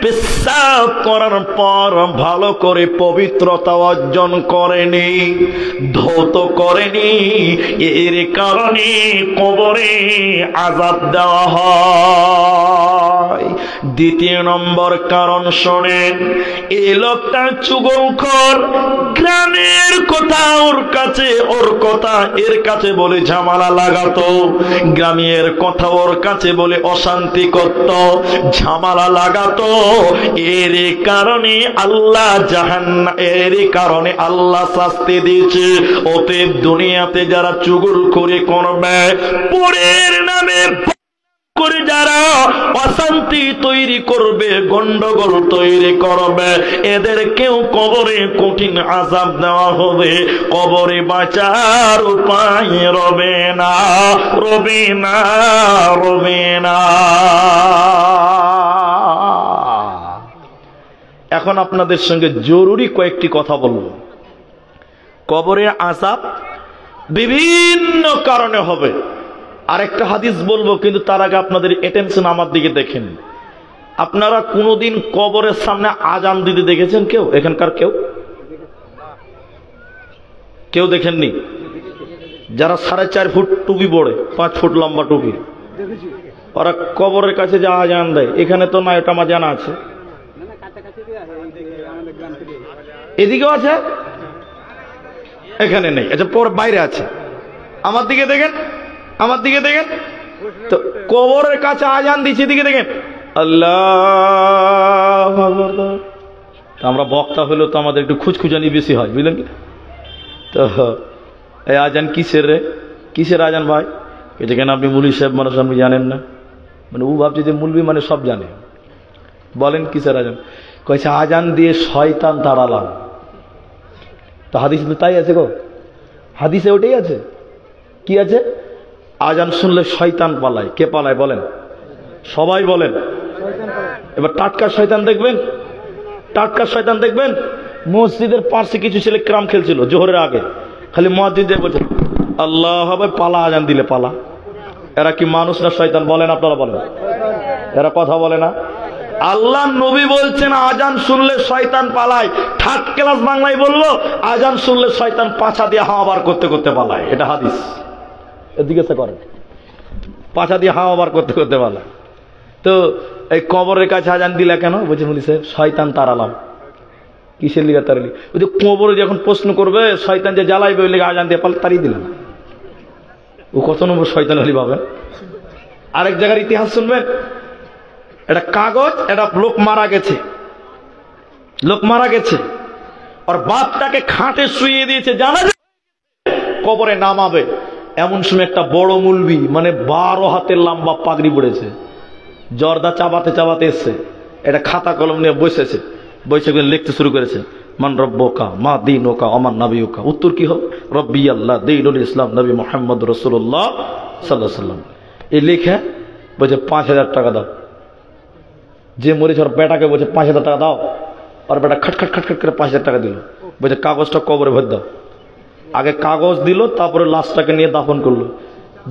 পেশাব করার পর ভালো করে পবিত্রতা অর্জন করেনি, ধৌত করেনি, এর কারণে কবরে আযাব দেওয়া হয়। দ্বিতীয় নম্বর কারণ শোনেন, এই লোকটা চুগলখোর, গ্রামের কথা ওর কাছে, ওর কথা এর কাছে বলে ঝামেলা লাগাতো, গ্রামের কথা ওর কাছে বলে অশান্তি করত, ঝামেলা লাগাতো। এর কারণে আল্লাহ জাহান্নাম, এর কারণে আল্লাহ শাস্তি দিয়েছে। অতএব দুনিয়াতে যারা চুগলখোরি করবে, পরের নামে করে যারা অশান্তি তৈরি করবে, গন্ডগোল তৈরি করবে, এদেরকেও কবরে কঠিন আযাব দেওয়া হবে। কবরে বাঁচার উপায় রবে না, রবে না, রবে না। এখন আপনাদের সঙ্গে জরুরি কয়েকটি কথা বলবো। কবরের আযাব বিভিন্ন কারণে হবে। আরেকটা হাদিস বলবো, কিন্তু তার আগে আপনাদের অ্যাটেনশন আমার দিকে দেখেন। আপনারা কোনোদিন কবরের সামনে আজান দিতে দেখেছেন কেউ? এখানকার কেউ কেউ দেখেননি? যারা 4.5 ফুট টুপি পড়ে, 5 ফুট লম্বা টুপি, ওরা কবরের কাছে যে আজান দেয়, এখানে তো না, এটা আমার জানা আছে। এদিকেও আছে, এখানে নেই। আচ্ছা, পর বাইরে আছে। আমার দিকে দেখেন, আমার দিকে দেখেন তো, কবরের কাছে আজান দিচ্ছে, দিকে দেখেন আল্লাহু আকবার। আমরা বক্তা হলেও তো আমাদের একটু খুঁজখুঁজানি বেশি হয়, বুঝলেন কি? তো এই আজান কিসের রে? কিসের আজান ভাই? এটা কেন আপনি মুলি সাহেব মানুষ, আপনি জানেন না? মানে ও ভাবছে যে মুলবি মানে সব জানে। বলেন কিসের আজান? কয়েছে আজান দিয়ে শয়তান তাড়ালাম। তো হাদিসে তো তাই আছে গো, হাদিসে ওটাই আছে। কি আছে? আজান শুনলে শয়তান পালায়। কে পালায় বলেন? সবাই বলেন। এবার টাটকা শয়তান দেখবেন, টাটকা শয়তান দেখবেন। মসজিদের পাশে কিছু ছেলে ক্রাম খেলছিল জোহরের আগে, খালি মুয়াজ্জিন বলছে আল্লাহ হবে, পালা আজান দিলে পালা। এরা কি মানুষ না শয়তান? বলেন, আপনারা বলেন। এরা কথা বলে না। আল্লাহ নবী বলছেন আজান শুনলে শয়তান পালায়। থার্ড ক্লাস বাংলায় বলবো, আজান শুনলে শয়তান পাছা দিয়ে হাওয়া বার করতে করতে পালায়। এটা হাদিস। এদিকে করেন, পাছা দিয়ে হাওয়া বার করতে করতে পালায়। তো এই কবরের কাছে আজান দিলা কেন? বলছে মুলি সাহেব শয়তান তাড়ালাম। কিসের লিগা তাড়ালি? ওই যে কবরে যখন প্রশ্ন করবে, শয়তান যে জ্বালাইবে, ওই লিগা আজান দিয়ে তাড়িয়ে দিলাম। ও কত নম্বর শয়তান হলি ভাবে। আরেক জায়গার ইতিহাস শুনবেন। এটা কাগজ, এটা লোক মারা গেছে, লোক মারা গেছে, আর বাপটাকে খাটে শুইয়ে দিয়েছে, জানা যায় কবরে নামাবে। এমন সময় একটা বড় মুলবি, মানে 12 হাতের লম্বা পাগড়ি পড়েছে, জর্দা চাবাতে চাবাতে এসছে, এটা খাতা কলম নিয়ে বসেছে, বসে লিখতে শুরু করেছে, মান রব্বুকা মা দীনুকা ওমান নবিয়ুকা। উত্তর কি হবে? রব্বি আল্লাহ, দীনুল ইসলাম, নবী মুহাম্মদ রাসূলুল্লাহ সাল্লাল্লাহু আলাইহি ওয়াসাল্লাম। এই লেখা বলছে 5000 টাকা দাও। যে মরেছে ওর বেটাকে বলছে 5000 টাকা দাও, আর বেটা খটখট খটখট করে 5000 টাকা দিল। বলছে কাগজটা কবরে ভর দাও। আগে কাগজ দিল, তারপরে লাশটাকে নিয়ে দাফন করলো।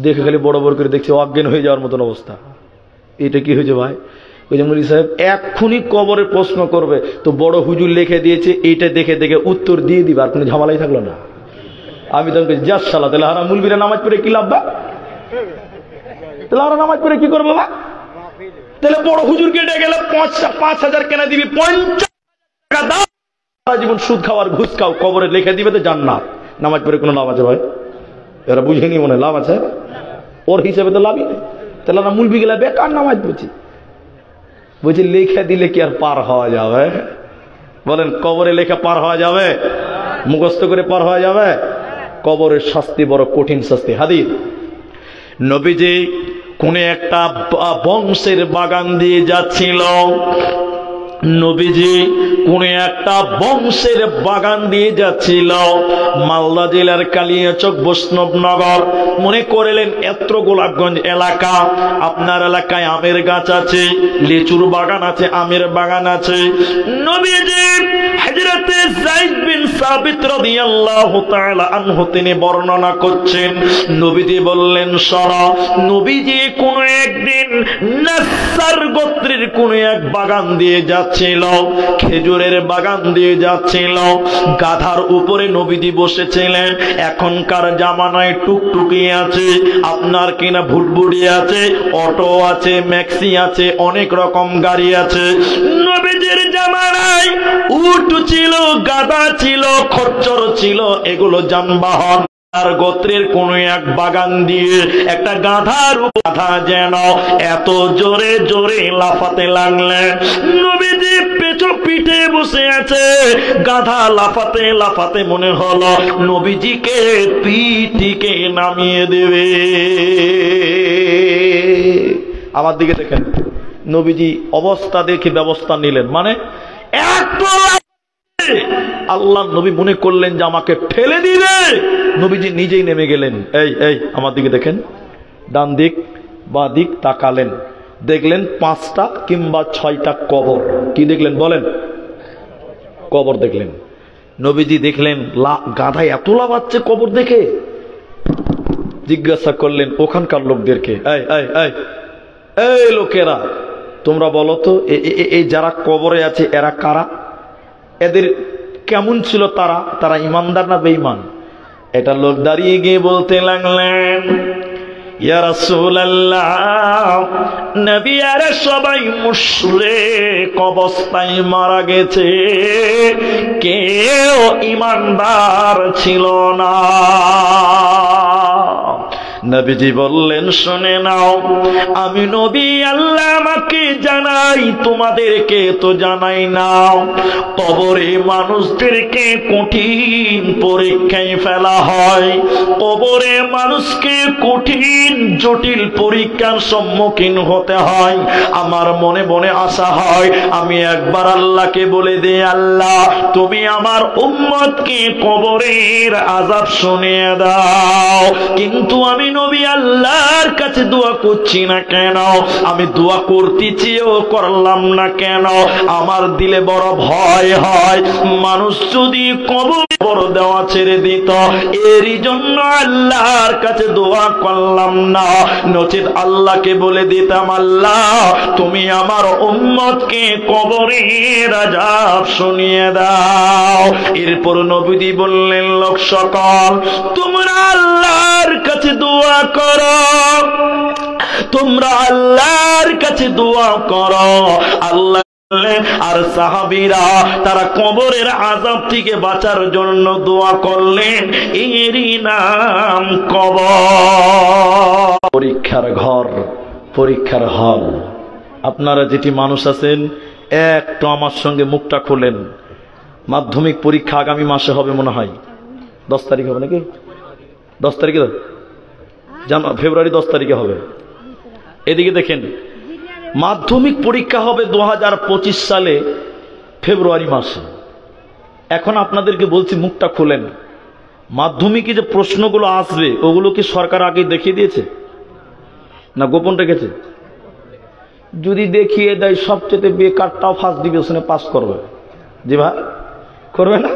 দেখে খালি বড় বড় করে দেখছে, অজ্ঞান হয়ে যাওয়ার মতন অবস্থা। এটা কি হয়েছে ভাই? ওই যে মুলি সাহেব এক্ষুনি কবরে প্রশ্ন করবে, তো বড় হুজুর লিখে দিয়েছে, এইটা দেখে দেখে উত্তর দিয়ে দিবে, আর কোনো ঝামেলাই থাকলো না। আমি তখন যাস শালা, তাহলে হারা মুলবিরা নামাজ পড়ে কি লাভ? তাহলে হারা নামাজ পড়ে কি করবো? তাহলে বড় হুজুরকে ডেকে গেলে 5000 কেনা দিবি, 50 টাকা দাও, জীবন সুদ খাওয়ার ঘুষ খাও, কবরে লিখে দিবে তো জান্নাত। নামাজ পড়ে কোনো লাভ আছে ভাই? এরা বুঝেনি মনে লাভ আছে? ওর হিসেবে তো লাভই নেই। তাহলে আমরা মুলবি গেলে বেকার নামাজ পড়ছি। বলছি লেখা দিলে কি আর পার হওয়া যাবে? বলেন, কবরে লেখা পার হওয়া যাবে? মুখস্থ করে পার হওয়া যাবে? কবরের শাস্তি বড় কঠিন শাস্তি। হাদিস, নবীজি কোন একটা বংশের বাগান দিয়ে যাচ্ছিল, নবীজি কোন একটা বংশের বাগান দিয়ে যাচ্ছিল, মালদা জেলার কালিয়াচক বৈষ্ণবনগর। মনে করলেন এত্র গোলাপগঞ্জ এলাকা, আপনার এলাকায় আমের গাছ আছে, লিচুর বাগান আছে, আমের বাগান আছে। নবীজি হযরতে যায়েদ বিন সাবিত রাদিয়াল্লাহু তাআলা আনহু তিনি বর্ণনা করছেন, নবীজি বললেন শোনো, নবীজি কোন একদিন নাসার গোত্রের কোন এক বাগান দিয়ে যাচ্ছিল, খেজুরের বাগান দিয়ে যাচ্ছিল, গাধার উপরে নবীজি বসেছিলেন। এখনকার জামানায় টুকটুকি আছে, আপনার কিনা ভুটভুটি আছে, অটো আছে, ম্যাক্সি আছে, অনেক রকম গাড়ি আছে। নবীজির জামানায় উট ছিল, গাধা ছিল, খচ্চর ছিল, এগুলো যানবাহন। আর গোত্রের কোন এক বাগান দিয়ে একটা গাধার গাধা যেন এত জোরে জোরে লাফাতে লাগলেন। নবীজি পিঠে বসে আছে, গাধা লাফাতে লাফাতে মনে হলো নবীজিকে পিঠিকে নামিয়ে দেবে। আমার দিকে দেখেন, নবীজি অবস্থা দেখে ব্যবস্থা নিলেন, মানে এত আল্লাহ নবী মনে করলেন যে আমাকে ঠেলে দিবে, নবীজি নিজেই নেমে গেলেন। এই এই আমার দিকে দেখেন, ডান দিক বা দিক তাকালেন, দেখলেন 5টা কিংবা 6টা কবর। কি দেখলেন বলেন? কবর দেখলেন। নবীজি দেখলেন গাধা এত লাফাচ্ছে কবর দেখে, জিজ্ঞাসা করলেন ওখানকার লোকদেরকে, এই এই এই এই লোকেরা তোমরা বলো তো, এই যারা কবরে আছে এরা কারা? এদের কেমন ছিল তারা? তারা ইমানদার না বেঈমান? এটা লোক দাঁড়িয়ে গিয়ে বলতে লাগলেন, ইয়া রাসূলুল্লাহ, নবী আর সবাই মুশরিক অবস্থায় মারা গেছে, কেউ ইমানদার ছিল না। নবীজি বললেন শুনে নাও, আমি নবী আল্লাহ আমাকে জানাই, তোমাদেরকে তো জানাই না। কবরে মানুষদেরকে কঠিন পরীক্ষায় ফেলা হয়, কবরে মানুষকে কঠিন জটিল পরীক্ষার সম্মুখীন হতে হয়। আমার মনে মনে আশা হয় আমি একবার আল্লাহকে বলে দিই, আল্লাহ তুমি আমার উম্মতকে কবরের আযাব শুনিয়ে দাও। কিন্তু আমি নবী আল্লাহর কাছে দোয়া করছি না কেন? আমি দোয়া করতে চেয়েও করলাম না কেন? আমার দিলে বড় ভয় হয়, মানুষ যদি কবর দেওয়া ছেড়ে দিত, এরই জন্য আল্লাহর কাছে দোয়া করলাম না। নচেত আল্লাহকে বলে দিতাম, আল্লাহ তুমি আমার উম্মতকে কবরের আযাব শুনিয়ে দাও। এরপর নবীজি বললেন, লোক সকল তোমরা আল্লাহর কাছে দোয়া করো, তোমরা আল্লাহর কাছে দোয়া করো। আল্লাহ আর সাহাবীরা তারা কবরের আযাব থেকে বাঁচার জন্য দোয়া করলেন, এরই নাম কবর। পরীক্ষার ঘর, পরীক্ষার হল। আপনারা যেটি মানুষ আছেন, একটু আমার সঙ্গে মুখটা খোলেন। মাধ্যমিক পরীক্ষা আগামী মাসে হবে মনে হয়, 10 তারিখ হবে নাকি? 10 তারিখে, ফেব্রুয়ারি 10 তারিখে হবে। এদিকে দেখেন, মাধ্যমিক পরীক্ষা হবে 2025 সালে ফেব্রুয়ারি মাসে। এখন আপনাদেরকে বলছি মুখটা খুলেন, মাধ্যমিকে যে প্রশ্নগুলো আসবে ওগুলো কি সরকার আগে দেখিয়ে দিয়েছে না গোপন রেখেছে? যদি দেখিয়ে দেয় সবচেয়ে বেকারটাও ফার্স্ট ডিভিশনে পাস করবে, জি ভাই করবে না?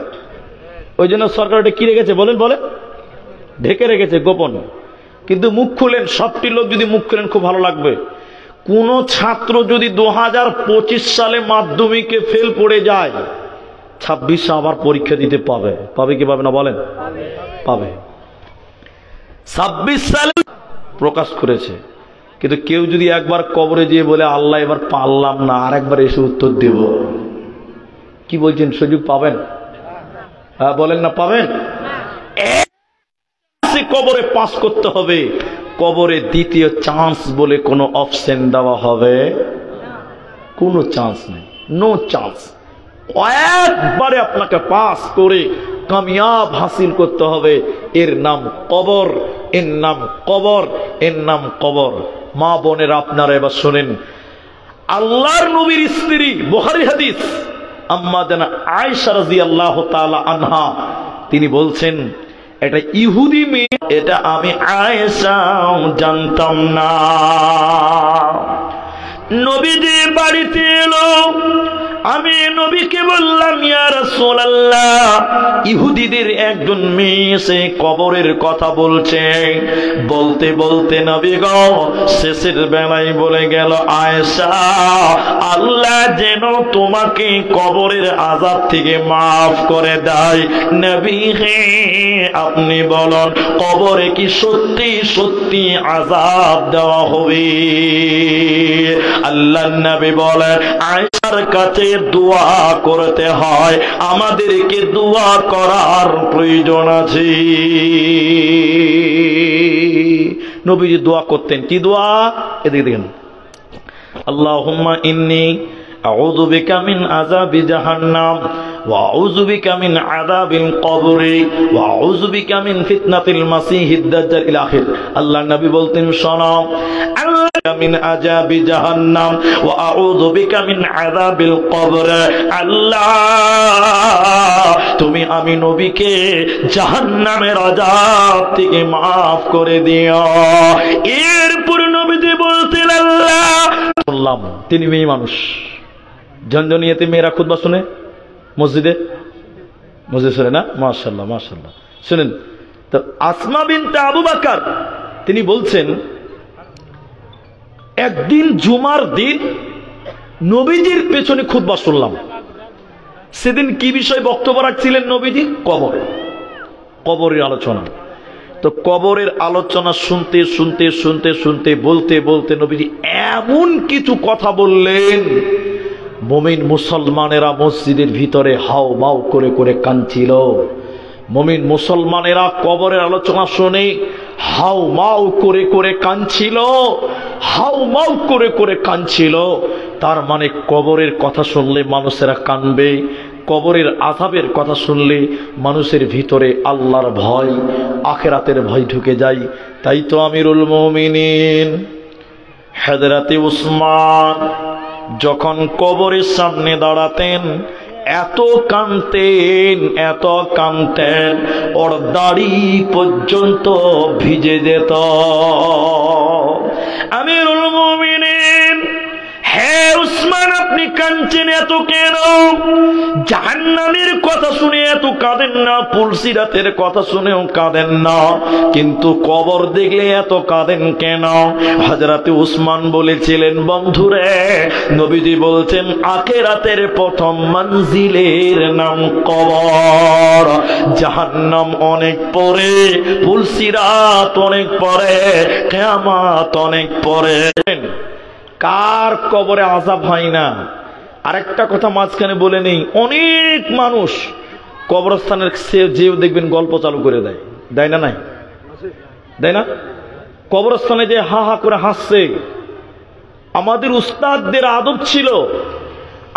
ওই জন্য সরকার এটা কি রেখেছে বলেন, বলেন ঢেকে রেখেছে গোপন। কিন্তু মুখ খুলেন, সবটি লোক যদি মুখ খুলেন খুব ভালো লাগবে। কোন ছাত্র যদি 2025 সালে মাধ্যমিকে ফেল পড়ে যায়, 26 আবার পরীক্ষা দিতে পাবে। পাবে কি পাবে না বলেন? পাবে। 26 সালে প্রকাশ করেছে। কিন্তু কেউ যদি একবার কবরে যেয়ে বলে আল্লাহ এবার পারলাম না, আর একবার এসে উত্তর দেব, কি বলছেন সুযোগ পাবেন? বলেন না পাবেন? কবরে পাস করতে হবে। কবরে দ্বিতীয় চান্স বলে কোনো অপশন দেওয়া হবে? কোনো চান্স নেই, নো চান্স। একবারে আপনাকে পাস করে কামিয়াব হাসিল করতে হবে। এর নাম কবর, এর নাম কবর, এর নাম কবর। মা বোনেরা আপনারা এবার শোনেন, আল্লাহর নবীর স্ত্রী, বুখারী হাদিস, আম্মা জানা আয়েশা রাদিয়াল্লাহু তাআলা আনহা তিনি বলছেন এটা ইহুদি মেয়ে, এটা আমি আয়েশা জানতাম না। নবীজি বাড়িতে এলো, আমি নবীকে বললাম ইয়া রাসূলুল্লাহ, ইহুদিদের একজন মেয়ে এসে কবরের কথা বলছে। বলতে বলতে নবী গো শেষের বেলায় বলে গেল, আয়েশা আল্লাহ যেন তোমাকে কবরের আযাব থেকে মাফ করে দেয়। নবী হে আপনি বলুন কবরে কি সত্যি সত্যি আযাব দেওয়া হবে? আল্লাহর নবী বলেন আয়েশার কাছে দোয়া করতে হয়, আমাদেরকে দোয়া করার প্রয়োজন আছে। নবীজি দোয়া করতেন, কি দোয়া? এদিকে দেখেন, আল্লাহুম্মা ইন্নী আউযু বিকা মিন আযাবি জাহান্নাম ওয়া আউযু বিকা মিন আযাবিল কবরি ওয়া আউযু বিকা মিন ফিতনাতিল মাসিহিদ দাজ্জাল ইলা আখির। আল্লাহর নবী বলতেন শোনো, মিন আযাবি জাহান্নাম ওয়া আউযু বিকা মিন আযাবিল কবর। আল্লাহ তুমি আমি নবীকে জাহান্নামের আযাব থেকে maaf করে দিও। এরপর নবীজি বলতেন আল্লাহ, বললাম তিনি মেয়ে মানুষ, ঝনঝনিয়াতে মেয়েরা খুতবা শুনে মসজিদে শুনে না? মাশাআল্লাহ মাশাআল্লাহ। শুনেন তো, আসমা বিনতে আবু বকর তিনি বলছেন একদিন জুমার দিন নবীজির পেছনে খুতবা শুনলাম। সেদিন কি বিষয় বক্তব্য রাখছিলেন নবীজি? কবরের আলোচনা। তো কবরের আলোচনা শুনতে শুনতে শুনতে শুনতে বলতে বলতে নবীজি এমন কিছু কথা বললেন, মুমিন মুসলমানেরা মসজিদের ভিতরে হাও মাও করে করে কাঁদছিল। মুমিন মুসলমানেরা কবরের আলোচনা শুনে হাও মাও করে করে কাঁদছিল, হাও মাও করে করে কাঁদছিল। তার মানে কবরের কথা শুনলে মানুষেরা কাঁদবে, কবরের আযাবের কথা শুনলে মানুষের ভিতরে আল্লাহর ভয়, আখিরাতের ভয় ঢুকে যায়। তাই তো আমিরুল মুমিনিন হযরতে উসমান যখন কবরের সামনে দাঁড়াতেন এত কাঁদতেন, এত কাঁদতেন, ওর দাড়ি পর্যন্ত ভিজে যেত। আমিরুল মুমিনিন, হে উসমান আপনি কাঁদছেন এত কেন? জাহান্নামের কথা শুনে এত কাঁদেন না, পুলসিরাতের কথা শুনেও কাঁদেন না, কিন্তু কবর দেখলে এত কাঁদেন কেন? হযরতে উসমান বলেছিলেন, বন্ধুরে নবীজি বলছেন আখিরাতের প্রথম মঞ্জিলের নাম কবর। জাহান্নাম অনেক পরে, পুলসিরাত অনেক পরে, কিয়ামত অনেক পরে। কার কবরে আযাব হয় না? আরেকটা কথা মাঝখানে বলে নেই, অনেক মানুষ কবরস্থানের যেও দেখবেন গল্প চালু করে দেয়, দেয় না? নাই দেয় না? কবরস্থানে যে হা হা করে হাসছে। আমাদের উস্তাদদের আদব ছিল,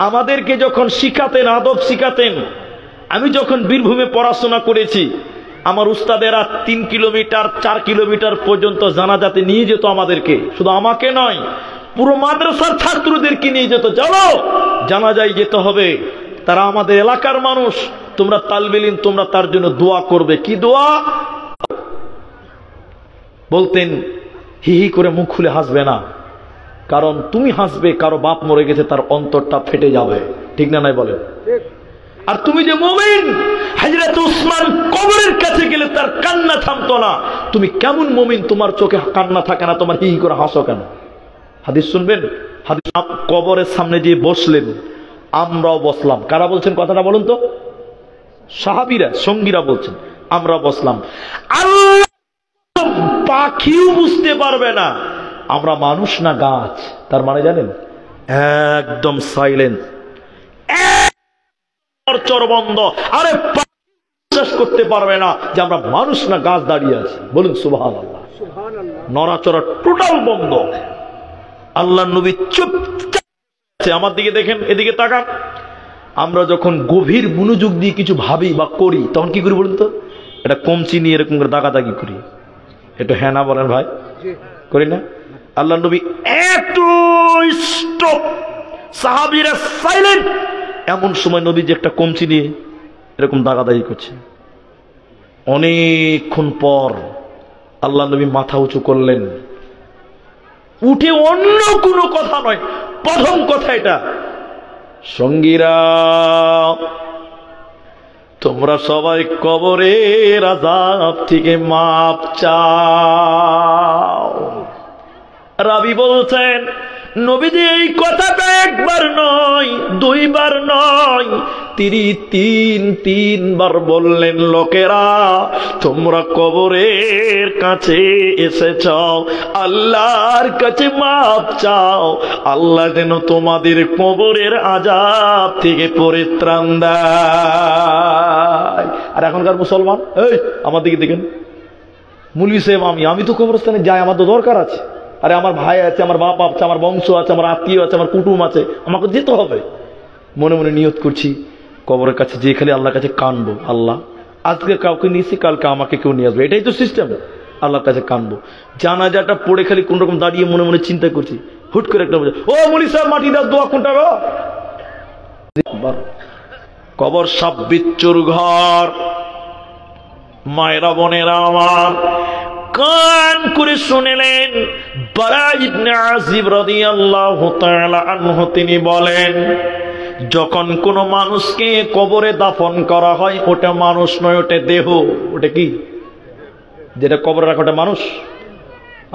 আমাদেরকে যখন শিখাতেন, আদব শিখাতেন। আমি যখন বীরভূমে পড়াশোনা করেছি, আমার উস্তাদেরা 3 কিলোমিটার 4 কিলোমিটার পর্যন্ত জানাজাতে নিয়ে যেত আমাদেরকে, শুধু আমাকে নয় পুরো মাদ্রাসার ছাত্রদেরকে নিয়ে যেত। চলো জানাজায় যেতে হবে, তারা আমাদের এলাকার মানুষ, তোমরা তালবে ইলম, তোমরা তার জন্য দোয়া করবে। কি দোয়া? বলতেন হি হি করে মুখ খুলে হাসবে না, কারণ তুমি হাসবে কারো বাপ মরে গেছে, তার অন্তরটা ফেটে যাবে। ঠিক না নাই বলেন? আর তুমি যে মুমিন, হযরত উসমান কবরের কাছে গেলে তার কান্না থামতো না। তুমি কেমন মুমিন, তোমার চোখে কান্না থাকে না, তোমার হি হি করে হাসো কেন? হাদিস শুনবেন, হাদিস কবরের সামনে যে বসলেন, আমরাও বসলাম। কারা বলছেন কথাটা বলুন তো? সাহাবীরা, সঙ্গীরা বলছেন, আমরা বসলাম। আল্লাহ পাখিও বুঝতে পারবে না আমরা মানুষ না গাছ। তার মানে জানেন, একদম সাইলেন্ট, চর বন্ধ। আরে বিশ্বাস করতে পারবে না যে আমরা মানুষ না গাছ দাঁড়িয়ে আছি। বলুন সুবহানাল্লাহ। নড়াচড়া টোটাল বন্ধ। আল্লাহ নবী চুপচাপ। আমার দিকে দেখেন, এদিকে তাকান। আমরা যখন গভীর মনোযোগ দিয়ে কিছু ভাবি বা করি, তখন কি করি বলুন তো? এটা কমচি নিয়ে এরকম করে দাগাদাগি করি। একটু হ্যাঁ না বলেন ভাই, করি না? আল্লাহ নবী এত স্টপ সাহাবীরা সাইলেন্ট। এমন সময় নবীজি একটা কমচি নিয়ে এরকম দাগাদাগি করছে। অনেকক্ষণ পর আল্লাহ নবী মাথা উঁচু করলেন, উঠে অন্য কোনো কথা নয়, প্রথম কথা এটা, সঙ্গীরা তোমরা সবাই কবরের আযাব থেকে মাপ চাও। রাবী বলছেন নবীজি এই কথাটা একবার নয়, দুইবার নয়, তিনি তিনবার বললেন, লোকেরা তোমরা কবরের কাছে এসেছ, আল্লাহর কাছে মাপ চাও, আল্লাহ যেন তোমাদের কবরের আযাব থেকে পরিত্রাণ দেয়। আর এখনকার মুসলমান, এই আমার দিকে দেখেন, মুলি সাহেব আমি তো কবরস্থানে যাই, আমার তো দরকার আছে, আরে আমার ভাই আছে, আমার বাপ আছে, আমার বংশ আছে, আমার আত্মীয় আছে, আমার কুটুম আছে, আমাকে যেতে হবে। মনে মনে নিয়ত করছি কবরের কাছে যে খালি আল্লাহর কাছে কানবো, আল্লাহ আজকে কাউকে নিয়েছি, কালকে আমাকে কেউ নিয়ে আসবে, এটাই তো সিস্টেম। আল্লাহর কাছে কানবো, জানাজাটা পড়ে খালি কোন রকম দাঁড়িয়ে মনে মনে চিন্তা করছি, হুট করে একটা ও মুলি সাহেব মাটি দাও, দোয়া কোনটা গো? কবর সব বিচ্ছুর ঘর। মায়েরা বোনেরা আমার, কান করে শুনলেন, বারা ইবনে আযিব রাদিয়াল্লাহু তাআলা আনহু তিনি বলেন, যখন কোন মানুষকে কবরে দাফন করা হয়, ওটা মানুষ নয়, ওটা দেহ। ওটা কি? যেটা কবরে রাখা ওটা মানুষ?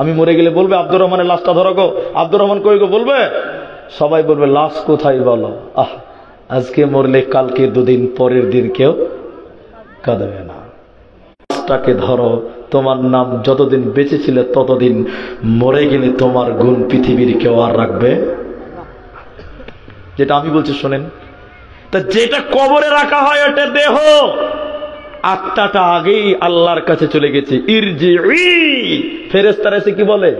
আমি মরে গেলে বলবে আব্দুর রহমানের লাশটা ধরো গো, আব্দুর রহমান কই গো বলবে? সবাই বলবে লাশ কোথায় বলো। আজকে মরলে কালকে দুদিন পরের দিন কেউ কাঁদবে না। লাশটাকে ধরো, তোমার নাম যতদিন বেঁচে ছিল ততদিন, মরে গেলে তোমার গুণ পৃথিবীর কেউ আর রাখবে। যেটা আমি বলছি শোনেন, তা যেটা কবরে রাখা হয় ওটা দেহ, আত্মাটা আগেই আল্লাহর কাছে চলে গেছে। ইরজি, ফেরেশতারা এসে কি বলে?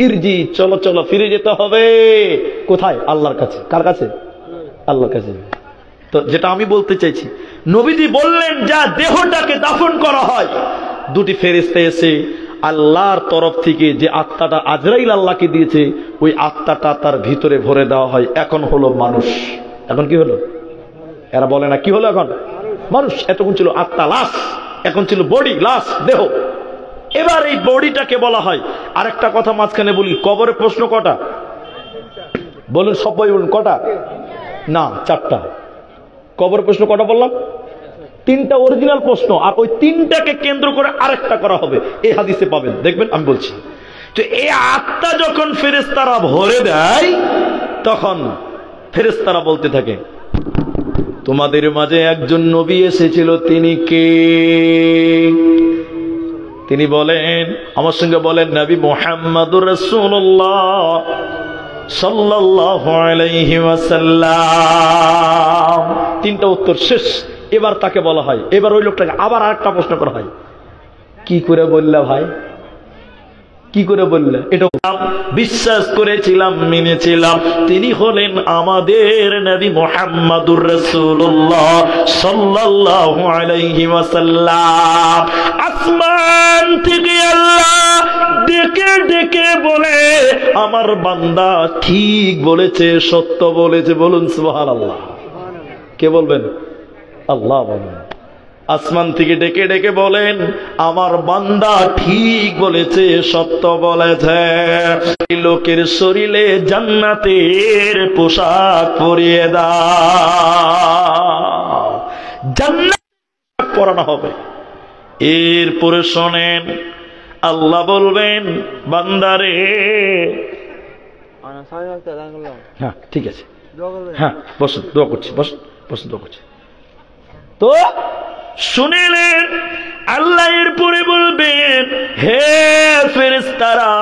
ইরজি, চলো চলো, ফিরে যেতে হবে। কোথায়? আল্লাহর কাছে। কার কাছে? আল্লাহর কাছে। তো যেটা আমি বলতে চাইছি, নবীজি বললেন যা দেহটাকে দাফন করা হয়, দুটি ফেরেশতা এসে আল্লাহর তরফ থেকে যে আত্মাটা আজরাইল আল্লাহকে দিয়েছে, ওই আত্মাটা তার ভিতরে ভরে দেওয়া হয়। এখন হলো মানুষ। এখন কি হলো? এরা বলে না কি হলো? এখন মানুষ। এতক্ষণ ছিল আত্মা, লাশ, এখন ছিল বডি, লাশ, দেহ। এবার এই বডিটাকে বলা হয়। আরেকটা কথা মাঝখানে বলি, কবরের প্রশ্ন কটা? বলুন সবাই, বলুন কটা? না, 4টা। কবরের প্রশ্ন কটা বললাম? 3টা অরিজিনাল প্রশ্ন, আর ওই 3টাকে কেন্দ্র করে আরেকটা করা হবে। এই হাদিসে পাবেন, দেখবেন আমি বলছি। তো এই আত্মা যখন ফেরেশতারা ভরে দেয়, তখন ফেরেশতারা বলতে থাকে, তোমাদের মাঝে একজন নবী এসেছিল, তিনি কে? তিনি বলেন, আমার সঙ্গে বলেন, নবী মুহাম্মদুর রাসূলুল্লাহ সাল্লাল্লাহু আলাইহি ওয়াসাল্লাম। 3টা উত্তর শেষ। এবার তাকে বলা হয়, এবার ওই লোকটাকে আবার আরেকটা প্রশ্ন করা হয়, কি করে বললা ভাই, কি করে বললে? এটা বিশ্বাস করেছিলাম, মেনেছিলাম, তিনি হলেন আমাদের নবী মুহাম্মদুর রাসূলুল্লাহ সাল্লাল্লাহু আলাইহি ওয়াসাল্লাম। আসমান থেকে আল্লাহ ডেকে ডেকে বলে, আমার বান্দা ঠিক বলেছে, সত্য বলেছে। বলুন সুবহানাল্লাহ। কে বলবেন? আল্লাহ বলেন। আসমান থেকে ডেকে ডেকে বলেন, আমার বান্দা ঠিক বলেছে, সত্য বলেছে। এই লোকের শরীরে জান্নাতের পোশাক পরিয়ে দাও, জান্নাত পরানো হবে। এরপরে শোনেন, আল্লাহ বলবেন, বান্দারে, হ্যাঁ ঠিক আছে, হ্যাঁ বসুন, দোয়া করছি, বসুন বসুন, দোয়া করছি। তো শুনেলেন, আল্লাহ এরপরে বলবেন, হে ফেরেশতারা,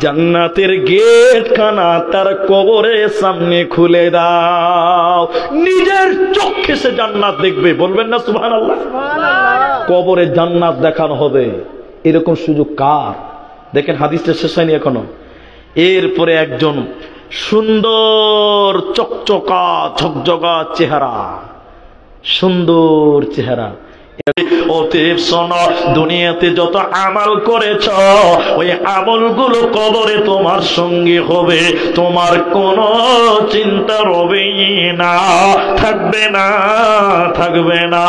জান্নাতের গেট খানা তার কবরের সামনে খুলে দাও। নিজের চোখে সে জান্নাত দেখবে। বলবেন না সুবহানাল্লাহ? কবরে জান্নাত দেখানো হবে। এরকম সুযোগ কার? দেখেন হাদিসটা শেষ হয়নি এখনো। এরপরে একজন সুন্দর চকচকা ঝকঝকা চেহারা, সুন্দর চেহারা, অতএব শোনো, দুনিয়াতে যত আমল করেছ ওই আমলগুলো কবরে তোমার সঙ্গে হবে, তোমার কোনো চিন্তা রবে না, থাকবে না, থাকবে না।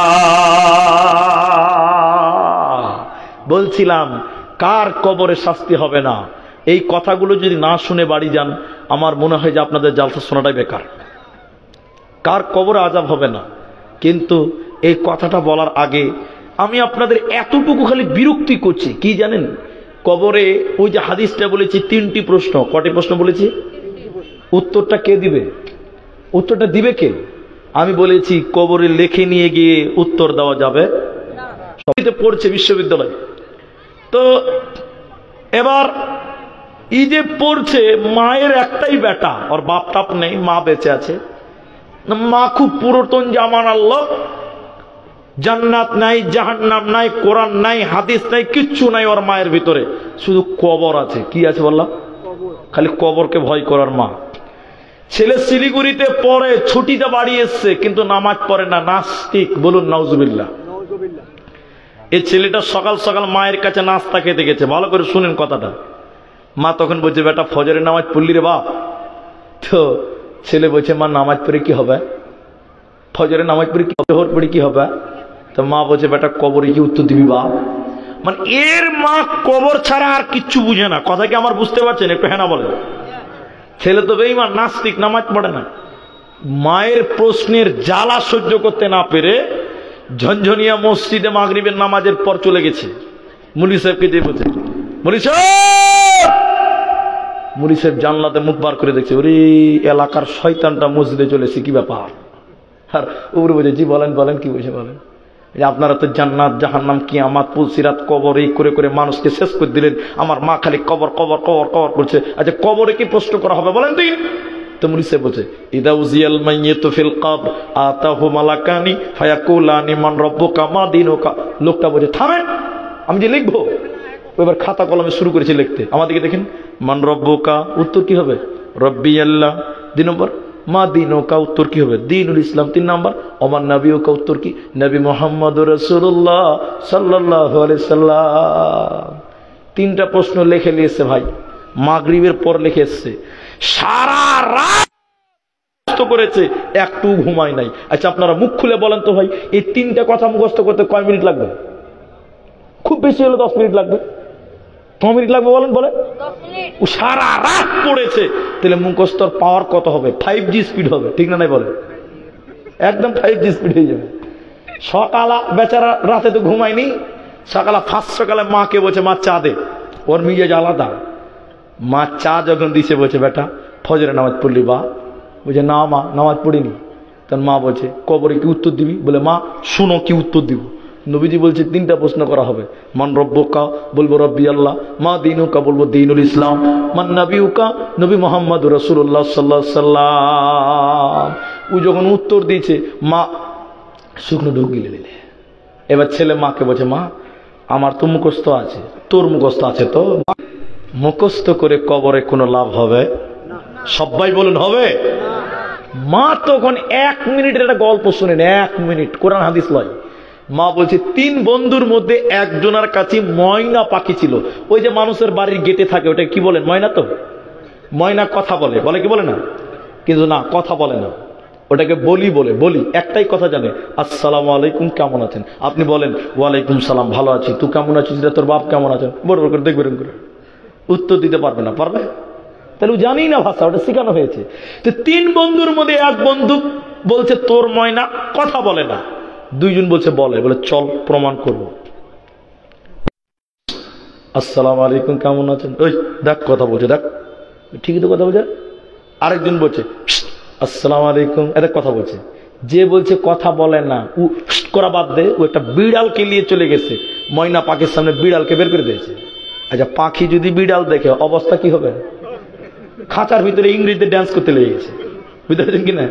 বলছিলাম কার কবরে শাস্তি হবে না, এই কথাগুলো যদি না শুনে বাড়ি যান আমার মনে হয় যে আপনাদের জালসা শোনাটাই বেকার। কার কবরে আযাব হবে না, কিন্তু এই কথাটা বলার আগে আমি আপনাদের এতটুকু খালি বিরক্তি করছি কি জানেন, কবরে ওই যে হাদিসটা বলেছি 3টি প্রশ্ন, কটি প্রশ্ন বলেছি? উত্তরটা কে দিবে? উত্তরটা দিবে কে? আমি বলেছি কবরে লিখে নিয়ে গিয়ে উত্তর দেওয়া যাবে না, সবইতে পড়ছে বিশ্ববিদ্যালয়। তো এবার এই যে পড়ছে, মায়ের একটাই বেটা, ওর বাপ টাপ নেই, মা বেঁচে আছে, মা খুব পুরাতন জামানার লোক, জান্নাত নাই, জাহান্নাম নাই, কোরআন নাই, হাদিস নাই, কিচ্ছু নাই ওর মায়ের ভিতরে, শুধু কবর আছে। কি আছে বললাম? খালি কবরকে ভয় করার মা। ছেলে শিলিগুড়িতে পড়ে, ছুটিতে বাড়ি এসছে, কিন্তু নামাজ পড়ে না, নাস্তিক। বলুন নাউজুবিল্লাহ। এই ছেলেটা সকাল সকাল মায়ের কাছে নাস্তা খেতে গেছে, ভালো করে শুনেন কথাটা। মা তখন বলছে, বেটা ফজরের নামাজ পড়লি রে বাপ? তো ছেলে বলছে, মা নামাজ পড়ে কি হবে? ফজরের নামাজ পড়ে কি হবে, পড়ে কি হবে? তো মা বলছে, বেটা কবরে কি উত্তর দিবি বাপ? মানে এর মা কবর ছাড়া আর কিচ্ছু বুঝে না। কথা কি আমার বুঝতে পারছেন? একটু হ্যাঁ না বলেন। ছেলে তো বেঈমান, নাস্তিক, নামাজ পড়ে না। মায়ের প্রশ্নের জ্বালা সহ্য করতে না পেরে ঝনঝনিয়া মসজিদে মাগরিবের নামাজের পর চলে গেছে। মুলি সাহেবকে দিয়ে বলছে, মুলি সাহেব। মুলি সাহেব জানলাতে মুখ বার করে দেখছে, ওরে এলাকার শয়তানটা মসজিদে চলেছে, কি ব্যাপার? আর উপরে বলছে, জি বলেন বলেন, কি বলছে বলেন। আপনারা তো জান্নাত জাহান্নাম কিয়ামত পুলসিরাত কবর এই করে করে মানুষকে শেষ করে দিলেন, আমার মা খালি কবর কবর কবর কবর করছে। আচ্ছা কবরে কি প্রশ্ন করা হবে বলেন তুই? তো মুলি সাহেব বলছে, ইদা উজিয়াল মাইয়িতু ফিল কবর আতাহু মালাকানি ফায়াকুলানি মান রাব্বুকা মা দীনুকা। লোকটা বলছে, থামেন, আমি যে লিখবো। এবার খাতা কলমে শুরু করেছে লিখতে। আমাদেরকে দেখেন, মান রাব্বুকা, উত্তর কি হবে? রব্বি আল্লাহ। 2 নম্বর, মা দীনুকা, উত্তর কি হবে? দীনুল ইসলাম। 3 নম্বর, ওমান নবিয়ুকা, উত্তর কি? নবী মুহাম্মদুর রাসূলুল্লাহ সাল্লাল্লাহু আলাইহি সাল্লাম। 3টা প্রশ্ন লিখে নিয়েছে ভাই, মাগরিবের পর লিখে এসছে, সারা রাত করেছে, একটু ঘুমায় নাই। আচ্ছা আপনারা মুখ খুলে বলেন তো ভাই, এই 3টা কথা মুখস্থ করতে কয় মিনিট লাগবে? খুব বেশি হলে 10 মিনিট লাগবে। 9 মিনিট লাগবে বলেন, বলেন। ও সারা রাত পড়েছে, তাহলে মুখস্থর পাওয়ার কত হবে? 5G স্পিড হবে, ঠিক না? নাই বলেন, একদম 5G স্পিড হয়ে যাবে। সকালা বেচারা রাতে তো ঘুমায়নি, সকালে ফার্স্ট সকালে মাকে বলছে, মা চা দে। ওর মিজাজ আলাদা। মা চা যখন দিছে বলছে, বেটা ফজরে নামাজ পড়লি বা? বলছে, না মা নামাজ পড়িনি। তখন মা বলছে, কবরে কি উত্তর দিবি? বলে, মা শুনো কি উত্তর দিব। নবীজি বলছে 3টা প্রশ্ন করা হবে, মান রব্বুকা, বলবো রব্বি আল্লাহ, মা দীনুকা, বলবো দীনুল ইসলাম, মান নবিয়ুকা, নবী মুহাম্মদুর রাসূলুল্লাহ সাল্লাল্লাহু আলাইহি সাল্লাম। ও যখন উত্তর দিয়েছে, মা শুকনো ঢোক গিলে দিলে। এবার ছেলে মাকে বলছে, মা আমার তো মুখস্থ আছে, তোর মুখস্থ আছে তো? মুখস্থ করে কবরে কোনো লাভ হবে? সবাই বলুন হবে? মা তখন 1 মিনিটের একটা গল্প শুনেন, 1 মিনিট, কোরআন হাদিস লয়। মা বলছে, 3 বন্ধুর মধ্যে একজনের কাছে ময়না পাখি ছিল। ওই যে মানুষের বাড়ির গেটে থাকে, ওটা কি বলেন? ময়না। তো ময়না কথা বলে, বলে কি বলে না? কিন্তু না, কথা বলে না, ওটাকে বলি বলে। বলি একটাই কথা জানে, আসসালামু আলাইকুম, কেমন আছেন? আপনি বলেন, ওয়ালাইকুম সালাম, ভালো আছি, তুই কেমন আছিস? তোর বাপ কেমন আছেন? বড় বড় করে দেখবেন করে উত্তর দিতে পারবে না, পারবে? তাহলে ও জানেই না ভাষা, ওটা শেখানো হয়েছে। তো 3 বন্ধুর মধ্যে এক বন্ধু বলছে, তোর ময়না কথা বলে না। 2 জন বলছে বলে। বলে, চল প্রমাণ করবো। আসসালামু আলাইকুম, কেমন আছেন? ওই দেখ কথা বলছে, দেখ ঠিকই তো কথা বলছে। আরেকজন বলছে, আসসালামু আলাইকুম, এদের কথা বলছে। যে বলছে কথা বলে না, ও করা বাদ দে, ও একটা বিড়ালকে নিয়ে চলে গেছে, ময়না পাখির সামনে বিড়ালকে বের করে দিয়েছে। আচ্ছা পাখি যদি বিড়াল দেখে অবস্থা কি হবে? খাঁচার ভিতরে ইংরেজিতে ড্যান্স করতে লেগে গেছে, বুঝতে পারছেন কিনা?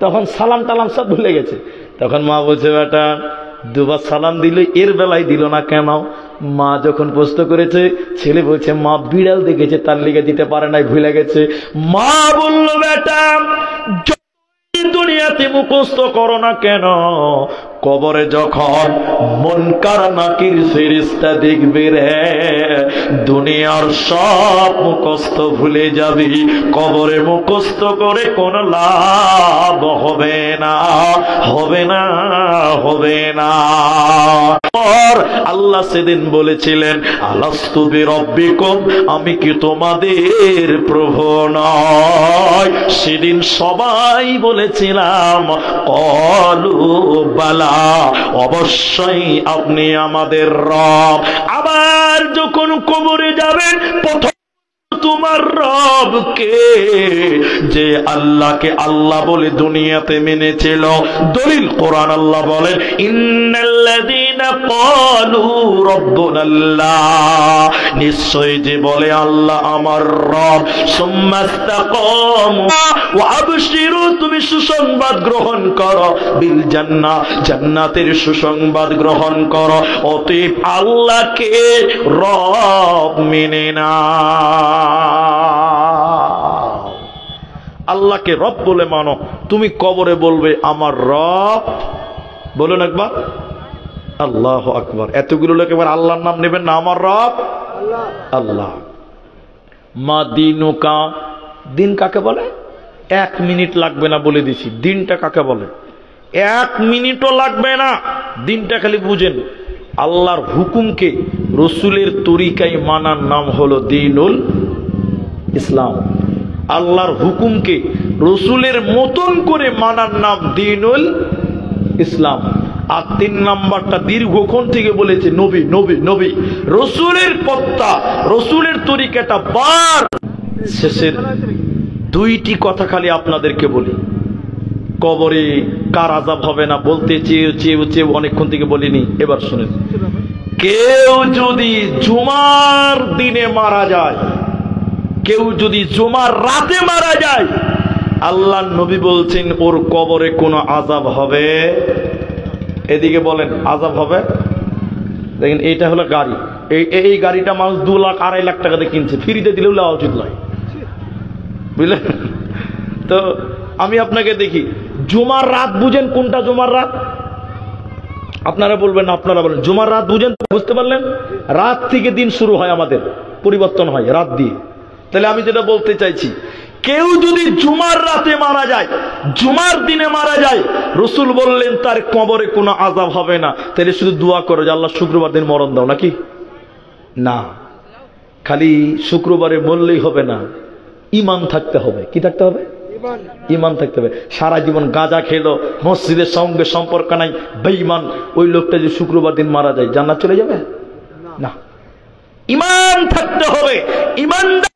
তখন সালাম টালাম সব ভুলে গেছে। তখন মা বলছে, বেটা 2 বার সালাম দিল, এর বেলায় দিল না কেন? মা যখন প্রশ্ন করেছে, ছেলে বলছে, মা বিড়াল দেখেছে, তার লিগে দিতে পারে নাই, ভুলে গেছে। মা বলল, বেটা দুনিয়াতে মুখস্থ করো না কেন, কবরে যখন মুনকার নাকির ফেরেশতা দেখবে রে, দুনিয়ার সব মুখস্থ ভুলে যাবি, কবরে মুখস্থ করে কোন লাভ হবে না, হবে না, হবে না। আল্লাহ সেদিন বলেছিলেন, আলাস্তু বিরব্বিকুম, আমি কি তোমাদের প্রভু নয়? সেদিন সবাই বলেছিলাম ক্বালু বালা, অবশ্যই আপনি আমাদের রব। আবার যখন কবরে যাবেন, প্রথম তোমার রব কে? যে আল্লাহকে আল্লাহ বলে দুনিয়াতে মেনেছিল। দলিল কোরআন, আল্লাহ বলেন, ইন্নাল্লাযীনা ক্বালু রাব্বুনাল্লাহ, নিশ্চয় যে বলে আল্লাহ আমার রব, সুম্মা ইসতাকামু ওয়া আবশিরু, তুমি সুসংবাদ গ্রহণ করো, বিল জান্নাহ, জান্নাতের সুসংবাদ গ্রহণ করো। অতএব আল্লাহকে রব মেনে না, আল্লাহকে রব বলে মানো। তুমি কবরে বলবে আমার রব, বলুন একবার আল্লাহু আকবার। এতগুলো লোক এবার আল্লাহর নাম নেবেন না, আমার রব আল্লাহ। মা দিনুকা, দিন কাকে বলে? 1 মিনিট লাগবে না বলে দিছি, দিনটা কাকে বলে? 1 মিনিটও লাগবে না, দিনটা খালি বুঝেন। আল্লাহর হুকুমকে রসুলের তরিকায় মানার নাম হলো দ্বীনুল ইসলাম। আল্লাহর হুকুমকে রসুলের মতন করে মানার নাম দ্বীনুল ইসলাম। আর 3 নাম্বারটা দীর্ঘক্ষণ থেকে বলেছে নবী, নবী, নবী। রসুলের পথটা, রসুলের তরিকাটা বার। শেষের 2টি কথা খালি আপনাদেরকে বলি। কবরে কার আযাব হবে না বলতে চেয়ে অনেকক্ষণ থেকে বলিনি, এবার শুনেন। কেউ যদি জুমার দিনে মারা যায়, কেউ যদি জুমার রাতে মারা যায়, আল্লাহ নবী বলছেন ওর কবরে কোনো আযাব হবে? এদিকে বলেন আযাব হবে? দেখেন, এইটা হলো গাড়ি, এই গাড়িটা মানুষ 2 লাখ 2.5 লাখ টাকা দিয়ে কিনছে, ফ্রিতে দিলেও নেওয়া উচিত নয়, বুঝলেন? তো আমি আপনাকে দেখি, জুমার রাত বুঝেন কোনটা জুমার রাত? আপনারা বলবেন, আপনারা বলেন জুমার রাত বুঝেন, বুঝতে পারলেন? রাত থেকে দিন শুরু হয়, আমাদের পরিবর্তন হয় রাত দিয়ে। তাহলে আমি যেটা বলতে চাইছি, কেউ যদি জুমার রাতে মারা যায়, জুমার দিনে মারা যায়, রসুল বললেন তার কবরে কোনো আযাব হবে না। তাহলে শুধু দোয়া করো যে আল্লাহ শুক্রবার দিন মরণ দাও, নাকি? না, খালি শুক্রবারে মরলেই হবে না, ঈমান থাকতে হবে। কি থাকতে হবে? ঈমান থাকতে হবে। সারা জীবন গাঁজা খেলো, মসজিদের সঙ্গে সম্পর্ক নাই, বেঈমান, ওই লোকটা যে শুক্রবার দিন মারা যায় জান্নাত চলে যাবে? না, ঈমান থাকতে হবে। ঈমানদার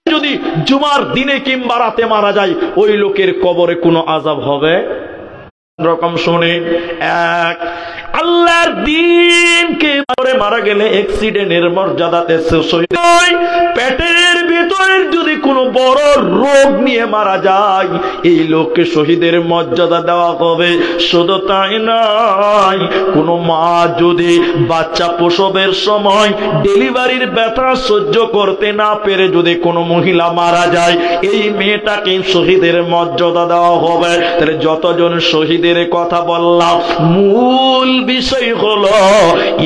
যদি জুমার দিনে কিংবা রাতে মারা যায়, ওই লোকের কবরে কোনো আযাব হবে? রকম শুনে, এক, আল্লাহর দ্বীনকে মারা গেলে অ্যাক্সিডেন্টের মর্যাদাতে শহীদ নয়, পেটের ভিতরের যদি কোনো বড় রোগ নিয়ে মারা যায়, এই লোককে শহীদের মর্যাদা দেওয়া হবে। শুধু তাই নয়, কোন মা যদি বাচ্চা প্রসবের সময় ডেলিভারির ব্যথা সহ্য করতে না পেরে যদি কোনো মহিলা মারা যায়, এই মেয়েটাকে শহীদের মর্যাদা দেওয়া হবে। তাহলে যতজন শহীদের কথা বললাম, মূল বিষয় হলো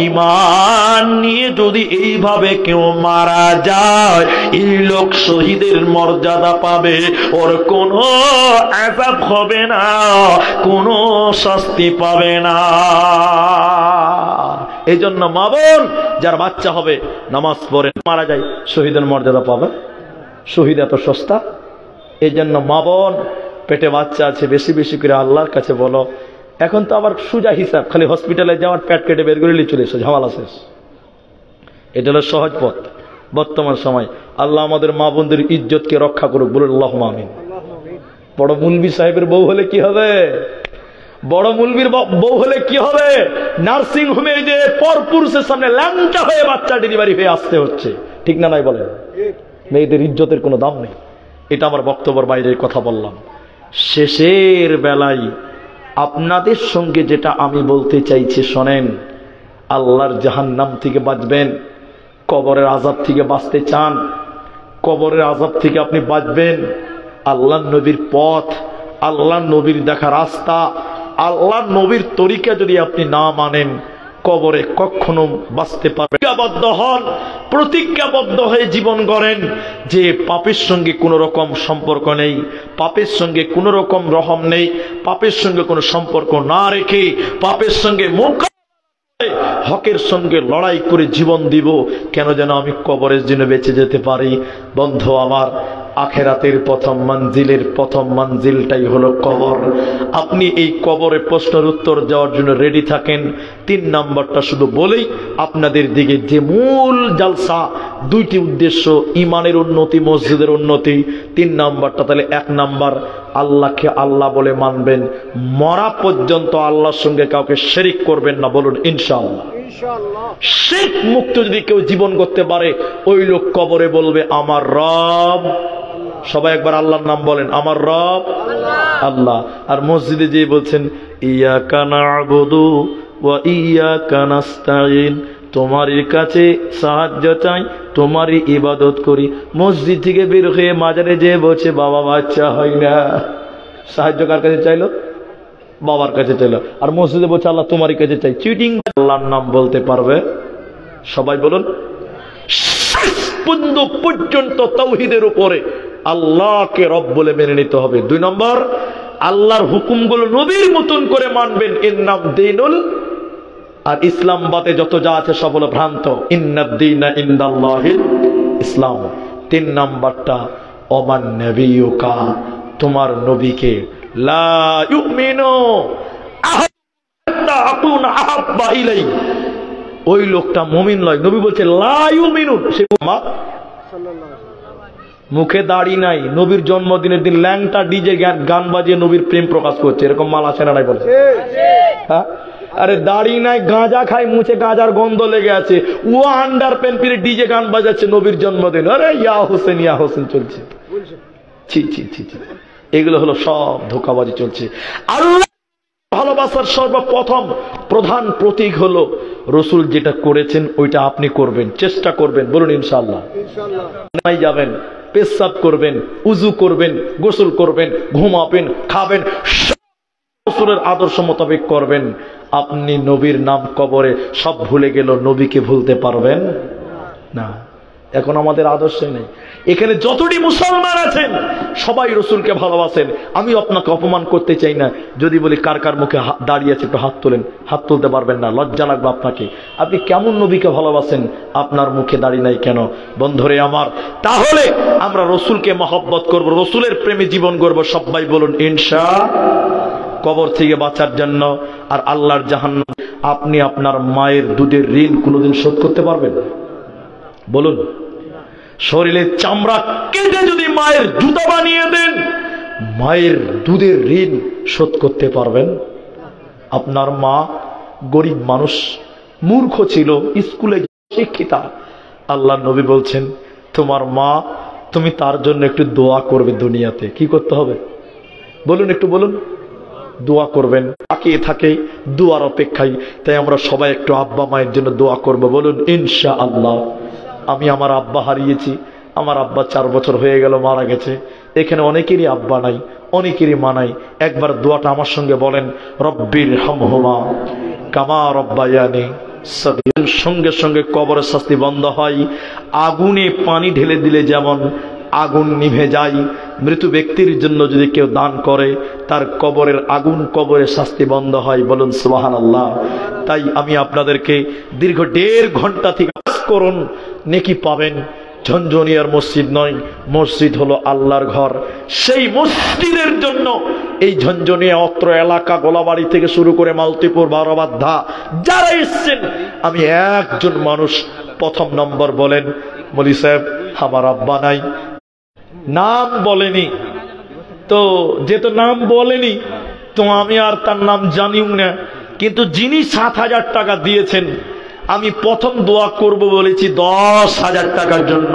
ঈমান নিয়ে যদি এইভাবে কেউ মারা যায়, এই লোক শহীদের মর্যাদা পাবে, ওর কোনো আযাব হবে না, কোনো শাস্তি পাবে না। এই জন্য মা বোন, যার বাচ্চা হবে নামাজ পড়ে মারা যায়, শহীদের মর্যাদা পাবে। শহীদ এত সস্তা। এই জন্য মা বোন, পেটে বাচ্চা আছে, বেশি বেশি করে আল্লাহর কাছে বলো। এখন তো আবার সুজা হিসাব, খালি হসপিটালে যাওয়ার, পেট কেটে বের করে চলে এসো, ঝামেলা শেষ। এটা হলো সহজ পথ বর্তমান সময়। আল্লাহ আমাদের মা বোনদের ইজ্জতকে রক্ষা করুক, বলুন আল্লাহুম্মা আমিন। বড় মুলবি সাহেবের বউ হলে কি হবে? বড় মুলবির বউ হলে কি হবে? নার্সিং হোমে যে পরপুরুষের সামনে ল্যাংটা হয়ে বাচ্চা ডেলিভারি হয়ে আসতে হচ্ছে, ঠিক না নাই বলেন? মেয়েদের ইজ্জতের কোনো দাম নেই। এটা আমার বক্তব্যের বাইরে কথা বললাম। শেষের বেলায় আপনাদের সঙ্গে যেটা আমি বলতে চাইছি শোনেন, আল্লাহর জাহান্নাম থেকে বাঁচবেন, কবরের আযাব থেকে বাঁচতে চান, কবরের আযাব থেকে আপনি বাঁচবেন, আল্লাহ নবীর পথ, আল্লাহ নবীর দেখা রাস্তা, আল্লাহ নবীর তরিকা যদি আপনি না মানেন, কবরে কখনো বাঁচতে পারবেন। প্রতিজ্ঞাবদ্ধ হন, প্রতিজ্ঞাবদ্ধ হয়ে জীবন গড়েন যে পাপের সঙ্গে কোনো রকম সম্পর্ক নেই, পাপের সঙ্গে কোনো রকম রহম নেই, পাপের সঙ্গে কোনো সম্পর্ক না রেখে পাপের সঙ্গে হকের সঙ্গে লড়াই করে জীবন দিব, কেন যেন আমি কবরের জন্য বেঁচে যেতে পারি। বন্ধু আমার, আখেরাতের প্রথম মঞ্জিলটাই হলো কবর। আপনি এই কবরে প্রশ্নের উত্তর দেওয়ার জন্য রেডি থাকেন। 3 নাম্বারটা শুধু বলেই আপনাদের দিকে, যে মূল জালসা, 2টি উদ্দেশ্য, ইমানের উন্নতি, মসজিদের উন্নতি। 3 নাম্বারটা তাহলে 1 নাম্বার, আল্লাহকে আল্লাহ বলে মানবেন, মরা পর্যন্ত আল্লাহর সঙ্গে কাউকে শিরক করবেন না। বলুন ইনশাআল্লাহ। শিরক মুক্ত যদি কেউ জীবন করতে পারে, ওই লোক কবরে বলবে আমার রব। সবাই একবার আল্লাহর নাম বলেন, আমার রব আল্লাহ। আর মসজিদে যে বলছেন ইয়াকা না'বুদু ওয়া ইয়াকা নাস্তাঈন, তোমারই কাছে সাহায্য চাই, তোমারই ইবাদত করি। মসজিদ থেকে বের হয়ে মাজারে যে বলছে বাবা বাচ্চা হয় না, সাহায্য কার কাছে চাইলো? বাবার কাছে চাইলো। আর মসজিদে বলছে আল্লাহ তোমারই কাছে চাই। চিটিং। আল্লাহর নাম বলতে পারবে? সবাই বলুন। পর্যন্ত তাওহীদের উপরে আল্লাহকে রব বলে মেনে নিতে হবে। 2 নম্বর, আল্লাহর হুকুমগুলো নবীর মতন করে মানবেন। এর নাম দ্বীনুল, আর ইসলাম বাদে যত যা আছে সব হলো ভ্রান্ত। ইন্নাদ দীনা ইনদাল্লাহিল ইসলাম। 3 নাম্বারটা ওমান নবিয়ুকা, তোমার নবীকে লা ইউমিনু আহাত্তা আকুনা আহাব্বা ইলাই, ওই লোকটা মুমিন নয়। নবী বলছে লা ইউমিনু, সে মুখে দাড়ি নাই, নবীর জন্মদিনের দিন ল্যাংটা ডিজে গান বাজিয়ে নবীর প্রেম প্রকাশ করছে, এরকম মাল আছে না নাই বলছে? হ্যাঁ, আরে দাড়ি নাই, গাঁজা খাই, মুছে গাঁজার গন্ধ লেগে আছে, ও আন্ডার প্যান্ট পরে ডিজে গান বাজাচ্ছে নবীর জন্মদিন, আরে ইয়া হোসেন চলছে। ছি ছি ছি ছি, এগুলো হলো সব ধোঁকাবাজি চলছে। আল্লাহ ভালোবাসার সর্বপ্রথম প্রধান প্রতীক হলো রসুল যেটা করেছেন ওইটা আপনি করবেন, চেষ্টা করবেন। বলুন ইনশাআল্লাহ। ইনশাআল্লাহ। যাবেন, পেশাব করবেন, উজু করবেন, গোসল করবেন, ঘুমাবেন, খাবেন, রসুলের আদর্শ মোতাবেক করবেন। আপনি নবীর নাম কবরে সব ভুলে গেল, নবীকে ভুলতে পারবেন না। এখন আমাদের আদর্শ নেই। এখানে যতটি মুসলমান আছেন সবাই রসুলকে ভালোবাসেন। আমি আপনাকে অপমান করতে চাই না। যদি বলি কার কার মুখে দাঁড়িয়ে আছে একটু হাত তোলেন, হাত তুলতে পারবেন না, লজ্জা লাগবে আপনাকে। আপনি কেমন নবীকে ভালোবাসেন, আপনার মুখে দাঁড়িয়ে নাই কেন? বন্ধুরে আমার, তাহলে আমরা রসুলকে মহব্বত করব, রসুলের প্রেমে জীবন করব। সবাই বলুন ইনশাআল্লাহ। কবর থেকে বাঁচার জন্য আর আল্লাহর জাহান্নাম। আপনি আপনার মায়ের দুধের ঋণ কোনোদিন শোধ করতে পারবেন? বলুন। শরীরের চামড়া কেটে যদি মায়ের জুতা বানিয়ে দেন, মায়ের দুধের ঋণ শোধ করতে পারবেন? আপনার মা গরিব মানুষ, মূর্খ ছিল, স্কুলে শিক্ষিতা। আল্লাহ নবী বলছেন তোমার মা, তুমি তার জন্য একটু দোয়া করবে। দুনিয়াতে কি করতে হবে বলুন, একটু বলুন। দোয়া করবেন। তাকিয়ে থাকে দোয়ার অপেক্ষায়। তাই আমরা সবাই একটু আব্বা মায়ের জন্য দোয়া করব। বলুন ইনশাআল্লাহ। আমি আমার আব্বা হারিয়েছি, আমার আব্বা 4 বছর হয়ে গেল মারা গেছে। এখানে অনেকেরই আব্বা নাই, অনেকেরই মা নাই। একবার দোয়াটা আমার সঙ্গে বলেন, রব্বির হামহুমা কামা রব্বায়ানি সগীর। সঙ্গে সঙ্গে কবরের শাস্তি বন্ধ হয়। আগুনে পানি ঢেলে দিলে যেমন আগুন নিভে যায়, মৃত ব্যক্তির জন্য যদি কেউ দান করে তার কবরের আগুন, কবরের শাস্তি বন্ধ হয়। বলুন সুবহানাল্লাহ। তাই আমি আপনাদেরকে দীর্ঘ 1.5 ঘন্টা থেকে করুন, নেকি পাবেন। ঝনঝনিয়ার মসজিদ নয়, মসজিদ হলো আল্লাহর ঘর। সেই মসজিদের জন্য এই ঝনঝনিয়া অত্র এলাকা, গোলাবাড়ি থেকে শুরু করে মালতীপুর, বারোবাদ্ধা যারা এসছেন, আমি একজন মানুষ। প্রথম নম্বর বলেন, মলি সাহেব আমার আব্বা নাই, নাম বলেনি তো, যেহেতু নাম বলেনি তো আমি আর তার নাম জানিও না। কিন্তু যিনি 7,000 টাকা দিয়েছেন, আমি প্রথম দোয়া করব বলেছি 10,000 টাকার জন্য,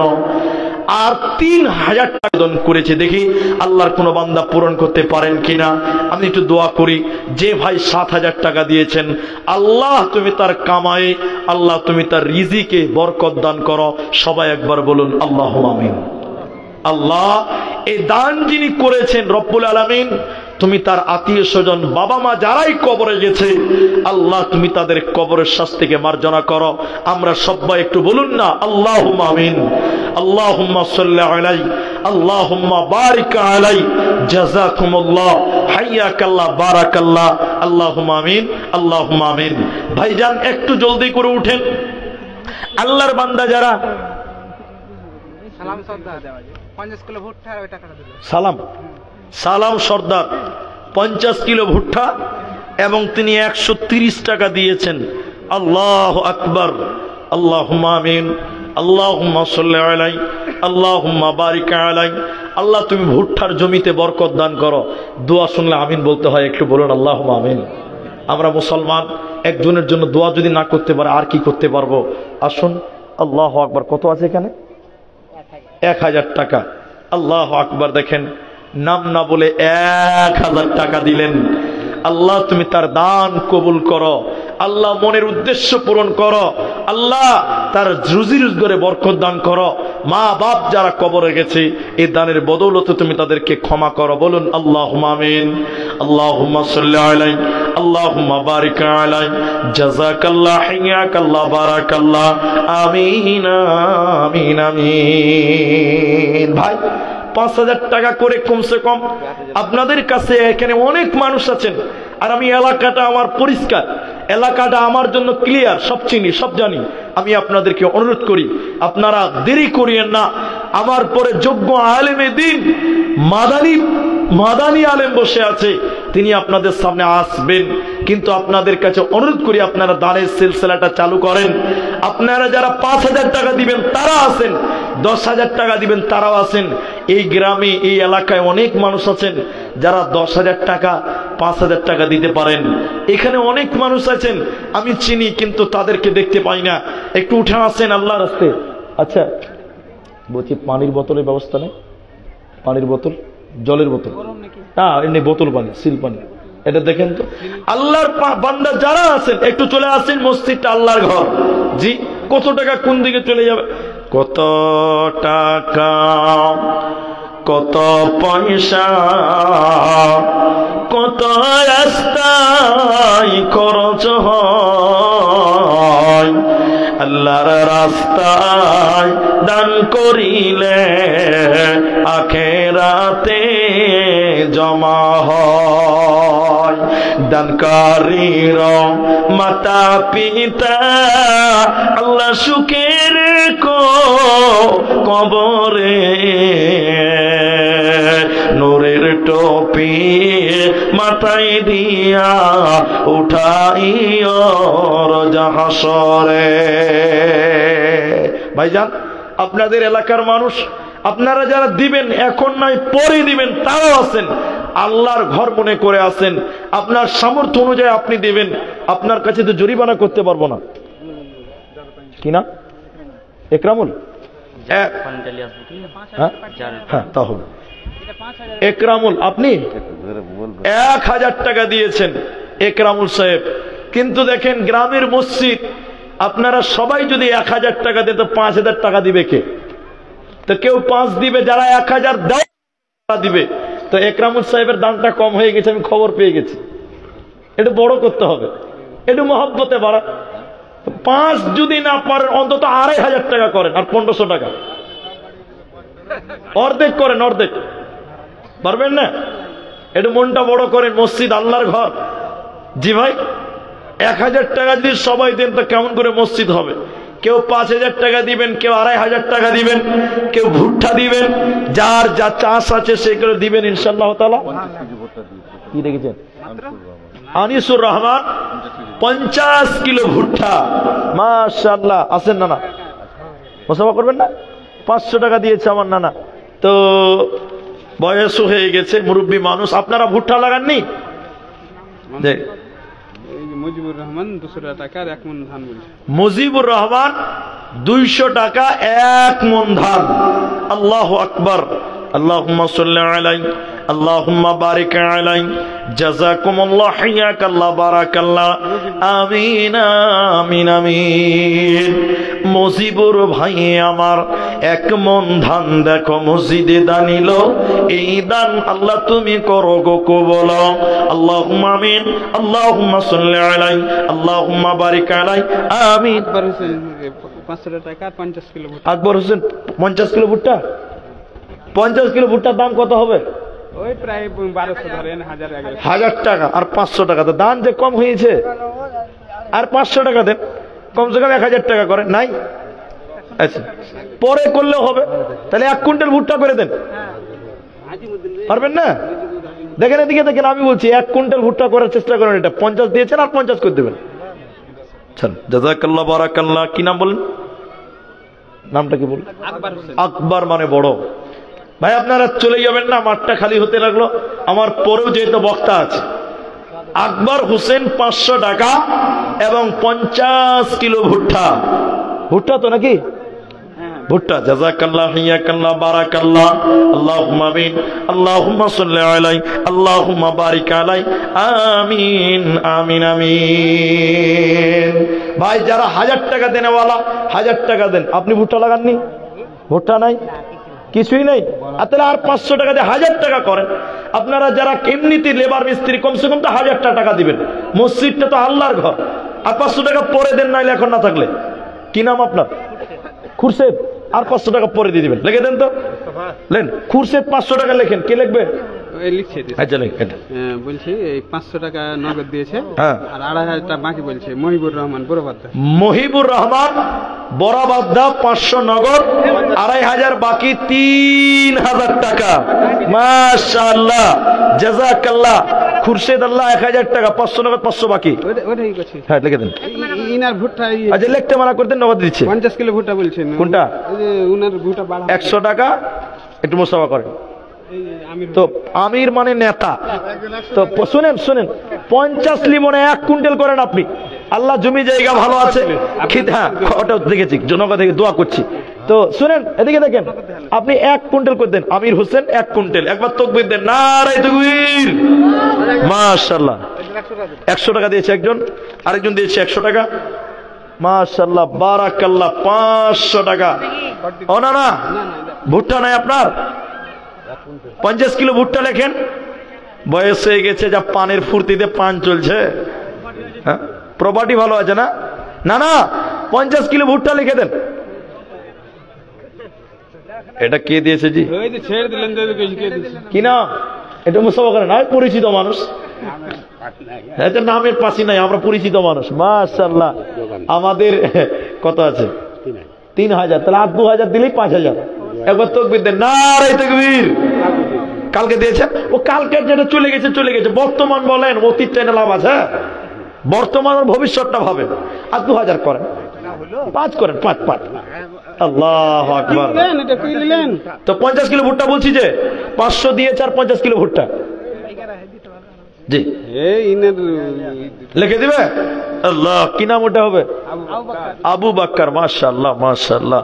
আর 3,000 টাকা দান করেছে। দেখি আল্লাহর কোন বান্দা পূরণ করতে পারেন কিনা। আমি একটু দোয়া করি। যে ভাই 7,000 টাকা দিয়েছেন, আল্লাহ তুমি তার কামায়ে, আল্লাহ তুমি তার রিজিকে বরকত দান করো। সবাই একবার বলুন আল্লাহুম্মা আমিন। আল্লাহ এই দান যিনি করেছেন, রব্বুল আলামিন তুমি তার আত্মীয় স্বজন বাবা মা যারাই কবরে গেছে আল্লাহ তুমি তাদের কবরের শাস্তিকে মার্জনা করো। আমরা সবাই একটু বলুন না আল্লাহুম্মা আমিন। আল্লাহুম্মা সাল্লি আলাইহি আল্লাহুম্মা বারিক আলাইহি জাযাকুমুল্লাহ হাইয়াকাল্লাহ বারাকাল্লাহ আল্লাহুম্মা আমিন আল্লাহুম্মা আমিন। ভাইজান একটু জলদি করে উঠেন। আল্লাহর বান্দা যারা সালাম সর্দার 50 কিলো ভুট্টা আর ওই টাকাটা দিল। সালাম সর্দার 50 কিলো ভুট্টা এবং তিনি 130 টাকা দিয়েছেন। আল্লাহু আকবার। আল্লাহুম্মা আমিন। আল্লাহুম্মা সাল্লি আলাইহি আল্লাহুম্মা বারিক আলাইহি। আল্লাহ তুমি ভুট্টার জমিতে বরকত দান করো। দোয়া শুনলে আমিন বলতে হয়, একটু বলুন আল্লাহুম্মা আমিন। আমরা মুসলমান, একজনের জন্য দোয়া যদি না করতে পারে আর কি করতে পারবো? আসুন। আল্লাহু আকবার। কত আছে এখানে? 1000 টাকা। আল্লাহু আকবার। দেখেন নাম না বলে 1000 টাকা দিলেন। আল্লাহ তুমি তার দান কবুল করো। আল্লাহ মনের উদ্দেশ্য পূরণ করো। আল্লাহ তার রুজি রোজগারে বরকত দান করো। মা বাপ যারা কবরে গেছে এই দানের বদৌলতে তুমি তাদেরকে ক্ষমা করো। বলুন আল্লাহুম্মা আমিন। আল্লাহুম্মা সাল্লি আলাইহি আল্লাহুম্মা বারিক আলাইহি জাযাকাল্লাহ হাইয়াকাল্লাহ বারাকাল্লাহ আমিন আমিন আমিন। ভাই 5000 টাকা করে কমসে কম আপনাদের কাছে। এখানে অনেক মানুষ আছেন আর আমি এলাকাটা আমার পরিষ্কার, এলাকাটা আমার জন্য ক্লিয়ার, সব চিনি সব জানি। আমি আপনাদেরকে অনুরোধ করি আপনারা দেরি করিয়েন না। আমার পরে যোগ্য আলেমে দিন মাদানী আলেম বসে আছে, তিনি আপনাদের সামনে আসবেন। কিন্তু আপনাদের কাছে অনুরোধ করি আপনারা দানের সিলসিলাটা চালু করেন। আপনারা যারা 5000 টাকা দিবেন তারা আছেন, 10,000 টাকা দিবেন তারাও আছেন। এই গ্রামে এই এলাকায় অনেক মানুষ আছেন যারা 10,000 টাকা 5,000 টাকা দিতে পারেন। এখানে অনেক মানুষ আছেন আমি চিনি কিন্তু তাদেরকে দেখতে পাই না। একটু উঠে আসেন আল্লাহর রাস্তে। আচ্ছা বলছি পানির বোতলের ব্যবস্থা নেই? পানির বোতল, জলের বোতল না, এমনি বোতল পানি, সিল পানি, এটা দেখেন তো। আল্লাহর বান্দা যারা আছেন একটু চলে আসেন। মসজিদটা আল্লাহর ঘর। জি কত টাকা কোন দিকে চলে যাবে? কত টাকা কত পয়সা কত রাস্তায় খরচ হয়, আল্লাহর রাস্তায় দান করিলে আখিরাতে জমা হয়। দানকারীর মাতা পিতা আল্লাহ সুখের কবরে নূরের টপি মাথায় দিয়া উঠাইও হাসরে। ভাইজান আপনাদের এলাকার মানুষ আপনারা যারা দিবেন এখন নয় পরে দিবেন তারাও আছেন, আল্লাহর ঘর মনে করে আছেন। আপনার সামর্থ্য অনুযায়ী আপনি দেবেন। আপনার কাছে তো জরিমানা করতে পারবো না কিনা একরামুল? হ্যাঁ তা হবে। একরামুল আপনি 1000 টাকা দিয়েছেন একরামুল সাহেব। কিন্তু দেখেন গ্রামের মসজিদ আপনারা সবাই যদি 1000 টাকা দেন তো 5000 টাকা দিবে কে? তো কেউ 5 দিবে, যারা 1000 দেওয়া দিবে। তো একরামুল সাহেবের দামটা কম হয়ে গেছে, আমি খবর পেয়ে গেছি। একটু বড় করতে হবে, একটু মহব্বতে বাড়া। 5 যদি না পারেন অন্তত 2500 টাকা করেন আর 1500 টাকা অর্ধেক করেন। অর্ধেক পারবেন না? একটু মনটা বড় করেন, মসজিদ আল্লাহর ঘর। জি ভাই 1000 টাকা যদি সবাই দেন তো কেমন করে মসজিদ হবে? কেউ 5000 টাকা দিবেন, কেউ 2500 টাকা দিবেন, কেউ ভুট্টা দিবেন, যার যা চাষ আছে সেগুলো দিবেন ইনশাআল্লাহ তাআলা। কি দেখেছেন? আনিসুর রহমান 50 কিলো ভুট্টা। মাশাআল্লাহ। আসেন নানা, মুসাফা করবেন না? 500 টাকা দিয়েছে আমার নানা। তো বয়স হয়ে গেছে, মুরব্বী মানুষ। আপনারা ভুট্টা লাগাননি? মুজিবুর রহমান 200 টাকা 1 মণ ধান বলছে। মুজিবুর রহমান 200 টাকা 1 মণ ধান। আল্লাহু আকবার। আল্লাহুম্মা সাল্লি আলাইহি আল্লাহুম্মা বারিক আলাই, জাযাকুমুল্লাহ, হাইয়াকাল্লাহ, বারাকাল্লাহ, আমিন আমিন আমিন। মুজিবুর ভাই আমার এক মন ধান দেখো মসজিদে দানিল, এই দান আল্লাহ তুমি করো গো কবুল। আল্লাহুম্মা আমিন, আল্লাহুম্মা সাল্লি আলাই, আল্লাহুম্মা বারিক আলাই, আমিন। 500 টাকা 50 কিলো ভুট্টা। আকবর হোসেন 50 কিলো ভুট্টা, 50 কিলো ভুট্টার দাম কত হবে? ওই প্রায় 1200 ধরেন, 1000 টাকা আর 500 টাকা, তো দাম যে কম হয়েছে। আর 500 টাকা দেন, কমসে কম 1000 টাকা করেন নাই? আচ্ছা, পরে করলেও হবে। তাহলে 1 কুইন্টাল ভুট্টা করে দেন, পারবেন না? দেখেন এদিকে দেখেন, আমি বলছি 1 কুইন্টাল ভুট্টা করার চেষ্টা করেন। এটা 50 দিয়েছেন আর 50 করে দেবেন। চল, জাযাকাল্লাহ, বারাকাল্লাহ। কি নাম বলেন? নামটা কি বলেন? আকবর মানে বড়। ভাই আপনারা চলে যাবেন না, মাঠটা খালি হতে লাগলো। আমার পরেও যেহেতু বক্তা আছে, আকবর হোসেন 500 টাকা এবং 50 কিলো ভুট্টা। ভুট্টা তো নাকি? ভুট্টা। জাযাকাল্লাহ, হাইয়াকাল্লাহ, বারাকাল্লাহ, আল্লাহুম্মা আমিন, আল্লাহুম্মা সাল্লি আলাই, আল্লাহুম্মা বারিক আলাই, আমিন আমিন আমিন। ভাই যারা 1000 টাকা দেনেওয়ালা 1000 টাকা দেন। আপনি ভুট্টা লাগাননি? ভুট্টা নাই, কিছুই নাই। আর তাহলে আর 500 টাকা দিয়ে 1000 টাকা করেন। আপনারা যারা এমনিতে লেবার মিস্ত্রি, কমসে কম তো 1000 টাকা দিবেন। মসজিদটা তো আল্লাহর ঘর। আর 500 টাকা পরে দেন, নাইলে এখন না থাকলে। কি নাম আপনার? খুরশেদ। আর 500 টাকা পরে দিয়ে দিবেন। লিখে দেন তো, লেন। খুরশেদ 500 টাকা লেখেন। কে লিখবে? লিখছে। আচ্ছা লিখেন। বলছি এই 500 টাকা নগদ দিয়েছে, হ্যাঁ, আর 2500 টাকা বাকি বলছে। মহিবুর রহমান বড়বাদ্দা। মহিবুর রহমান বড়বাদ্দা 500 নগদ, 2500 বাকি, 3000 টাকা। মাশাআল্লাহ, জাযাকাল্লাহ। খুরশেদ আল্লাহ 1000 টাকা, 500 নগদ, 500 বাকি। ওটাই করছি। হ্যাঁ লিখে দেন। ইনার ভুট্টা আচ্ছা লিখতে মানা করতেন, নগদ দিচ্ছে। 50 কিলো ভুট্টা বলছেন। কোনটা? এই যে উনার ভুট্টা 100 টাকা। একটু মুসাফা করেন। তো আমির মানে নেতা। তো শুনেন শুনেন, 50 লিমনে 1 কুইন্টাল করেন আপনি। আল্লাহ জমি জায়গা ভালো আছে। হ্যাঁ, ওটা দেখেছি, জনগণ থেকে দোয়া করছি। তো শুনেন এদিকে দেখেন, আপনি 1 কুইন্টাল করে দেন। আমির হোসেন 1 কুইন্টাল। একবার তাকবীর দেন, নারে তাকবীর। মাশাআল্লাহ। 100 টাকা দিয়েছে একজন, আরেকজন দিয়েছে 100 টাকা। মাশাআল্লাহ, বারাকাল্লাহ। 500 টাকা। ও না না, ভুট্টা নাই আপনার? 50 কিলো ভুট্টা লেখেন। বয়স হয়ে গেছে, যা পানের ফুর্তিতে পান চলছে। হ্যাঁ, প্রপার্টি ভালো আছে না? না না, 50 কিলো ভুট্টা লিখে দেন। এটা কে দিয়েছে জি? ছেড়ে দিলেন। কি না? এটা মুসাফা করেন। আমি পরিচিত মানুষ, এটা নামের পাশে নাই, আমরা পরিচিত মানুষ। মাশাআল্লাহ। আমাদের কত আছে? 3000। তাহলে আর 2000 দিলেই 5000। একবার তাকবীর দেন, নারে তাকবীর। কালকে দিয়েছেন, ও কালকে যেটা চলে গেছে চলে গেছে। বর্তমান বলেন, অতীতটা এনে লাভ আছে? বর্তমান আর ভবিষ্যৎটা ভাবেন। আর 2000 করেন, 5 করেন, 5। আল্লাহু আকবার। তো 50 কিলো ভুট্টা বলছি যে 500 দিয়েছে আর 50 কিলো ভুট্টা। জি, লিখে দিবে। আল্লাহ, কি নাম ওটা হবে? আবু বকর। মাশাআল্লাহ মাশাআল্লাহ।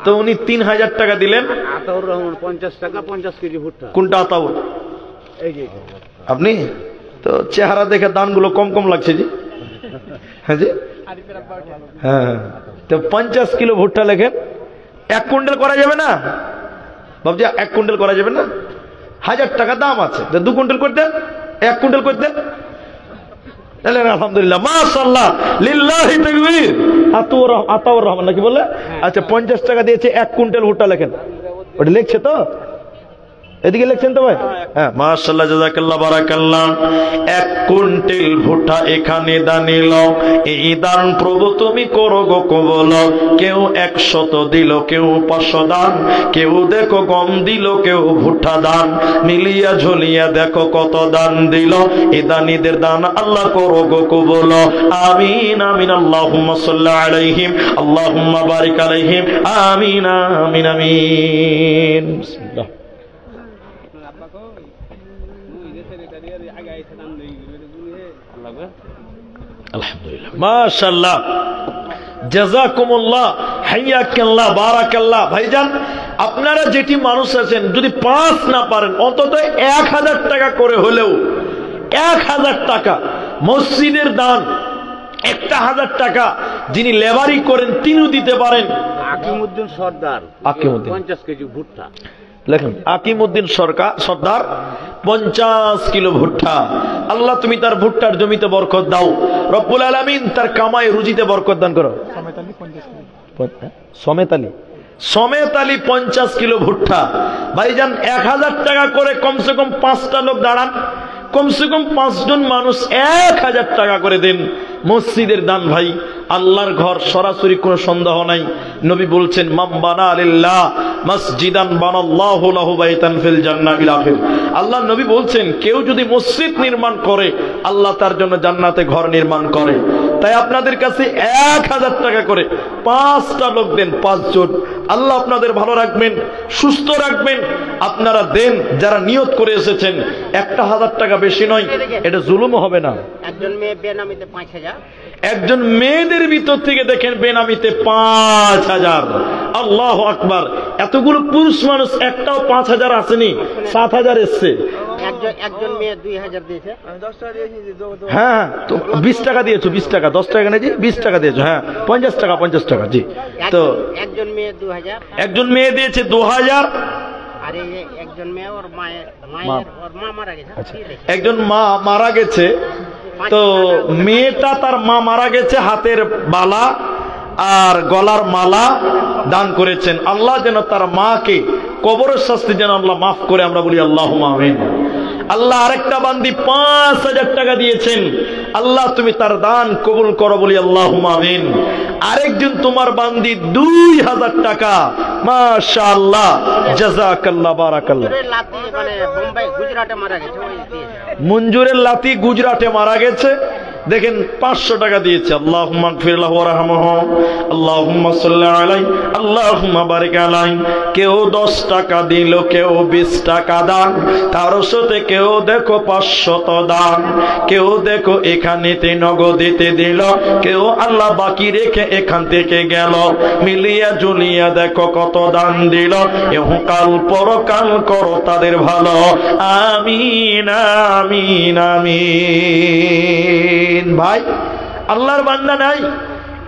তো উনি 3000 টাকা দিলেন। আতাউর রহমান 50 টাকা 50 কেজি ভুট্টা। কোনটা আতাউর? আপনি তো চেহারা দেখে দানগুলো কম কম লাগছে জি। হ্যাঁ জি, হ্যাঁ। তো 50 কিলো ভুট্টা লেখেন। 1 কুইন্টাল করা যাবে না? ভাবছি 1 কুইন্টাল করা যাবে না? 1000 টাকা দাম আছে। 2 কুইন্টাল করে দেন, 1 কুইন্টাল করে দেন। আলহামদুলিল্লাহ, মাশাআল্লাহ, লিল্লাহি তাকবীর। আতাউর রহমান নাকি বললে? আচ্ছা, 50 টাকা দিয়েছে। 1 কুইন্টাল ভুট্টা লেখেন। ওটা লিখছে তো? এদিকে লিখছেন তো ভাই? হ্যাঁ, মাশাআল্লাহ, জাযাকাল্লাহ, বারাকাল্লাহ। 1 কুইন্টাল ভুট্টা এখানে দানিল, এই দান প্রভু তুমি করো গো কবুল। কেউ 100 দিল, কেউ 500 দান, কেউ দেখো গম দিল, কেউ ভুট্টা দান। মিলিয়া ঝুলিয়া দেখো কত দান দিল। এই দানীদের দান আল্লাহ করো গো কবুল। আমিন আমিন। আল্লাহুম্মা সাল্লি আলাইহিম, আল্লাহুম্মা বারিক আলাইহিম, আমিন আমিন আমিন। বিসমিল্লাহ। আলহামদুলিল্লাহ, মাশাআল্লাহ, জাযাকুমুল্লাহ, হাইয়াকাল্লাহ, বারাকাল্লাহ। ভাইজান আপনারা যেটি মানুষ আছেন যদি 5 না পারেন অন্তত 1000 টাকা করে হলেও 1000 টাকা মসজিদের দান, 1000 টাকা যিনি লেবারি করেন তিনিও দিতে পারেন। আকিমউদ্দিন সর্দার, আকিমউদ্দিন 50 কেজি ভুট্টা। লেখেন আকিমউদ্দিন সর্দার 50 কিলো ভুট্টা। আল্লাহ তুমি তার ভুট্টার জমিতে বরকত দাও, রব্বুল আলামিন তার কামাই রুজিতে বরকত দান করো। সমেত আলী 50 কিলো ভুট্টা। ভাইজান 1000 টাকা করে কমসে কম 5টা লোক দাঁড়ান, কমসে কম 5 জন মানুষ 1000 টাকা করে দেন মসজিদের দান। ভাই আল্লাহর ঘর সরাসরি কোনো সন্দেহ নাই। নবী বলছেন মান বানা লিল্লাহ মসজিদান বানাল্লাহু লাহু বাইতান ফিল জান্নাহ ইলা আখির। আল্লাহ নবী বলছেন কেউ যদি মসজিদ নির্মাণ করে আল্লাহ তার জন্য জান্নাতে ঘর নির্মাণ করে। তাই আপনাদের কাছে 1000 টাকা করে 5টা লোক দেন, 5 জন। আল্লাহ আপনাদের ভালো রাখবেন, সুস্থ রাখবেন। আপনারা দেন যারা নিয়ত করে এসেছেন। 1000 টাকা বেশি নয়, এটা জুলুম হবে না। একজন মেয়ে বেনামিতে 5000, একজন মেয়েদের ভিতর থেকে দেখেন বেনামিতে 5000। আল্লাহু আকবার। এতগুলো পুরুষ মানুষ একটাও 5000 আসেনি, 7000 এসছে। একজন মেয়ে 2000 দিয়েছে। আমি 10 টাকা দিয়েছি। হ্যাঁ তো 20 টাকা দিয়েছো, 20 টাকা, 10 টাকা নেই জি, 20 টাকা দিয়েছো। হ্যাঁ 50 টাকা, 50 টাকা জি। তো একজন মেয়ে 2000, একজন মেয়ে দিয়েছে 2000। আর এই একজন মেয়ে ওর মা মারা গেছে। একজন মা মারা গেছে, তো মেয়েটা তার মা মারা গেছে, হাতের বালা আর গলার মালা দান করেছেন। আল্লাহ যেন তার মাকে কবরের শাস্তি যেন আল্লাহ মাফ করে, আমরা বলি আল্লাহুম্মা আমিন। আল্লাহ আরেকটা বান্দি 5000 টাকা দিয়েছেন, আল্লাহ তুমি তার দান কবুল করো, বলি আল্লাহুম্মা আমিন। আরেকজন তোমার বান্দি 2000 টাকা, মাশাআল্লাহ, জাযাকাল্লাহ, বারাকাল্লাহ। মঞ্জুরের লাতি গুজরাটে মারা গেছে, দেখেন 500 টাকা দিয়েছে। আল্লাহুম্মা গফির লাহু ওয়ারহামহু, আল্লাহুম্মা সাল্লি আলাইহি, আল্লাহুম্মা বারিক আলাইহি। কেউ 10 টাকা দিল, কেউ 20 টাকা দান, তার সাথে কেউ দেখো 500 দান, কেউ দেখো এখানেতে নগদেতে দিল, কেউ আল্লাহ বাকি রেখে এখান থেকে গেল। মিলিয়া জুলিয়া দেখো কত দান দিল। ইহকাল পরকাল করো তাদের ভালো, আমিন আমিন আমিন। ভাই আল্লাহর বান্দা নাই,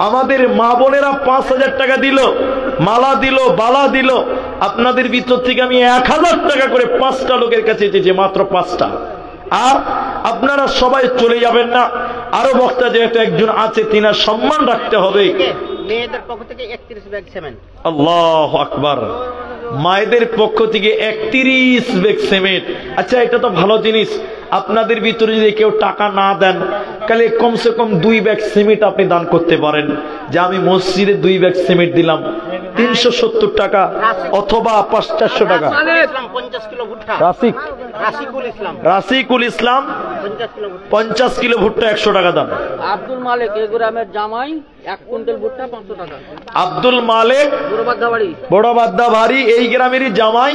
আমাদের মা বোনেরা 5000 টাকা দিল, মালা দিল, বালা দিল। আপনাদের ভিতর থেকে আমি 1000 টাকা করে 5টা লোকের কাছে চেয়েছি, মাত্র 5টা। আর আপনারা সবাই চলে যাবেন না, আরো বক্তা যেহেতু একজন আছে তিনার সম্মান রাখতে হবে। মেয়েদের পক্ষ থেকে 31 ব্যাগ সিমেন্ট। আল্লাহু আকবার। মায়েদের পক্ষ থেকে 31 ব্যাগ সিমেন্ট। আচ্ছা এটা তো ভালো জিনিস। আপনাদের ভিতরে যদি কেউ টাকা না দেন, তাহলে কমসে কম 2 ব্যাগ সিমেন্ট আপনি দান করতে পারেন, যে আমি মসজিদে 2 ব্যাগ সিমেন্ট দিলাম, 370 টাকা অথবা 400 টাকা। 50 কিলো ভুট্টা। রাসিকুল ইসলাম 50 কিলো ভুট্টা 100 টাকা দাম। আব্দুল মালিক এই গ্রামের জামাই 1 কুইন্টাল ভুট্টা 500 টাকা। আব্দুল মালিক বড় বাদ্দা বাড়ি, এই গ্রামেরই জামাই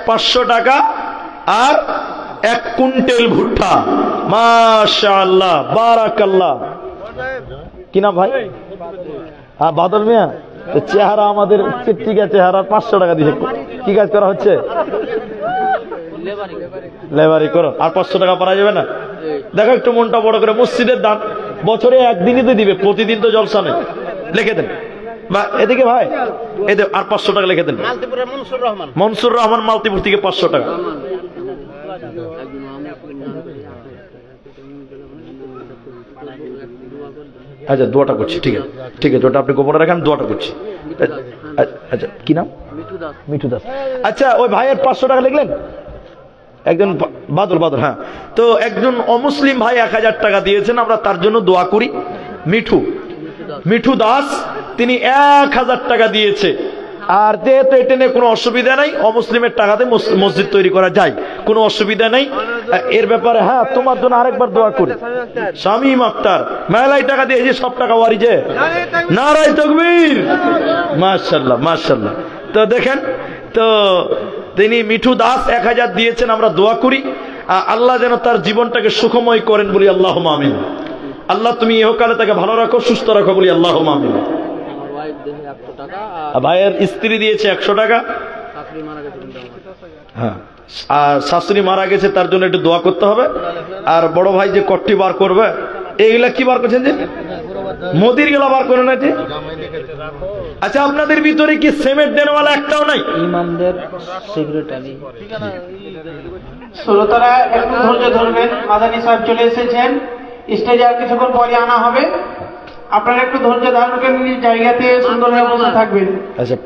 500 টাকা আর 1 কুইন্টাল ভুট্টা। মাশাআল্লাহ, বারাকাল্লাহ। কি নাম ভাই? হ্যাঁ বাদল মিয়া। চেহারা আমাদের চিকচিকা চেহারা, 500 টাকা দিয়েছে। কি কাজ করা হচ্ছে? লেবারি করো। আর 500 টাকা পারা যাবে না? দেখো একটু মনটা বড় করে। মসজিদের দান বছরে একদিনই তো দিবে, প্রতিদিন তো জলসা নেই। লিখে দেন বা এদিকে ভাই, এদের আর 500 টাকা লিখে দেন। মনসুর রহমান মালতিপুর থেকে 500 টাকা। আচ্ছা দোয়াটা করছি, ঠিক আছে ঠিক আছে, ওটা আপনি গোপনে রাখেন, দোয়াটা করছি। আচ্ছা কি নাম? মিঠু দাস। আচ্ছা ওই ভাইয়ের 500 টাকা লিখলেন। একজন বাদল, হ্যাঁ। তো একজন অমুসলিম ভাই 1000 টাকা দিয়েছেন, আমরা তার জন্য দোয়া করি। মিঠু দাস, তিনি 1000 টাকা দিয়েছে। আর যেহেতু এটা নিয়ে কোনো অসুবিধা নাই, অমুসলিমের টাকাতে মসজিদ তৈরি করা যায়, কোনো অসুবিধা নেই এর ব্যাপারে। হ্যাঁ তোমার জন্য আরেকবার দোয়া করি। শামীম আক্তার মেলায় টাকা দিয়েছে, সব টাকা ওয়ারিজে। নারায়ে তাকবীর। মাশাআল্লাহ মাশাআল্লাহ। তো দেখেন, তো তিনি মিঠু দাস 1000 দিয়েছেন, আমরা দোয়া করি আল্লাহ যেন তার জীবনটাকে সুখময় করেন, বলি আল্লাহুম্মা আমিন। আল্লাহ তুমি ইহকালে তাকে ভালো রাখো, সুস্থ রাখো, বলি আল্লাহুম্মা আমিন। দিয়েছে 100 টাকা আর ভাইয়ের স্ত্রী দিয়েছে 100 টাকা। শাশুড়ি মারা গেছে কিন্তু আমার। হ্যাঁ, আর শাশুড়ি মারা গেছে তার জন্য একটু দোয়া করতে হবে। আর বড় ভাই যে কট্টি বার করবে, এইগুলা কি বার করছেন যে মোদির গেলা বার করে না যে। আচ্ছা, আপনাদের ভিতরে কি সিমেন্ট দেনওয়ালা একটাও নাই? ইমামদের সেক্রেটারি শ্রোতারা একটু ধৈর্য ধরবেন, মাদানী সাহেব চলে এসেছেন, স্টেজে আর কিছুক্ষণ পরে আনা হবে। আপনারা একটু ধৈর্য ধারণ করে নিজ জায়গাতে সুন্দরভাবে বসে থাকবেন। আচ্ছা,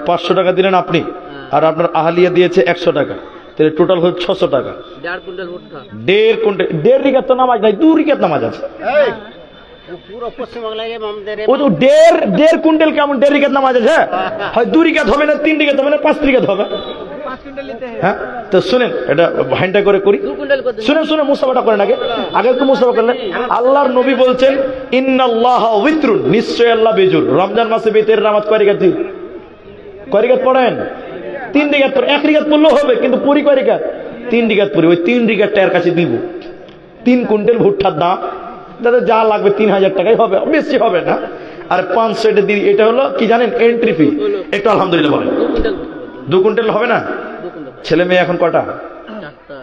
500 টাকা দিলেন আপনি, আর আপনার আহলিয়া দিয়েছে 100 টাকা, তাহলে টোটাল হল 600 টাকা। 1.5 কুইন্টাল ভুট্টা। 1.5 কুইন্টাল, 1.5 রিকাত তো নামাজ নাই, 2 রিকাত নামাজ আছে। পুরো পশ্চিমবাংলায় আমাদের ও তো 1.5 কুইন্টাল কেমন 1.5 রিকাত নামাজ আছে? হয় 2 রিকাত হবে না, 3 রিকাত হবে না, 5 রিকাত হবে। হ্যাঁ, তো শুনেন, এটা হ্যান্ডা করে করি। 2 কুইন্টাল করে শুনেন শুনে মুসাফাটা করেন আগে একটু মুসাফা করলেন। আল্লাহর নবী বলছেন ইন্নাল্লাহ উইত্রুন, নিশ্চয় আল্লাহ বেজুর। রমজান মাসে বেতের নামাজ কয় রিকাত? কয় রিকাত পড়েন? 3 রিকাত পড়েন। 1 রিকাত পড়লেও হবে, কিন্তু পড়ি কয় রিকাত? 3 রিকাত পড়ি। ওই 3 রিকাতটা এর কাছে দিব। 3 কুইন্টাল ভুট্টার দাম, তাদের যা লাগবে 3000 টাকাই হবে, বেশি হবে না। আর 500 এটা দিই, এটা হলো কি জানেন? Entry fee. একটু আলহামদুলিল্লাহ বলেন। 2 কুইন্টাল হবে না? 2 কুইন্টাল। ছেলে মেয়ে এখন কটা? 4টা।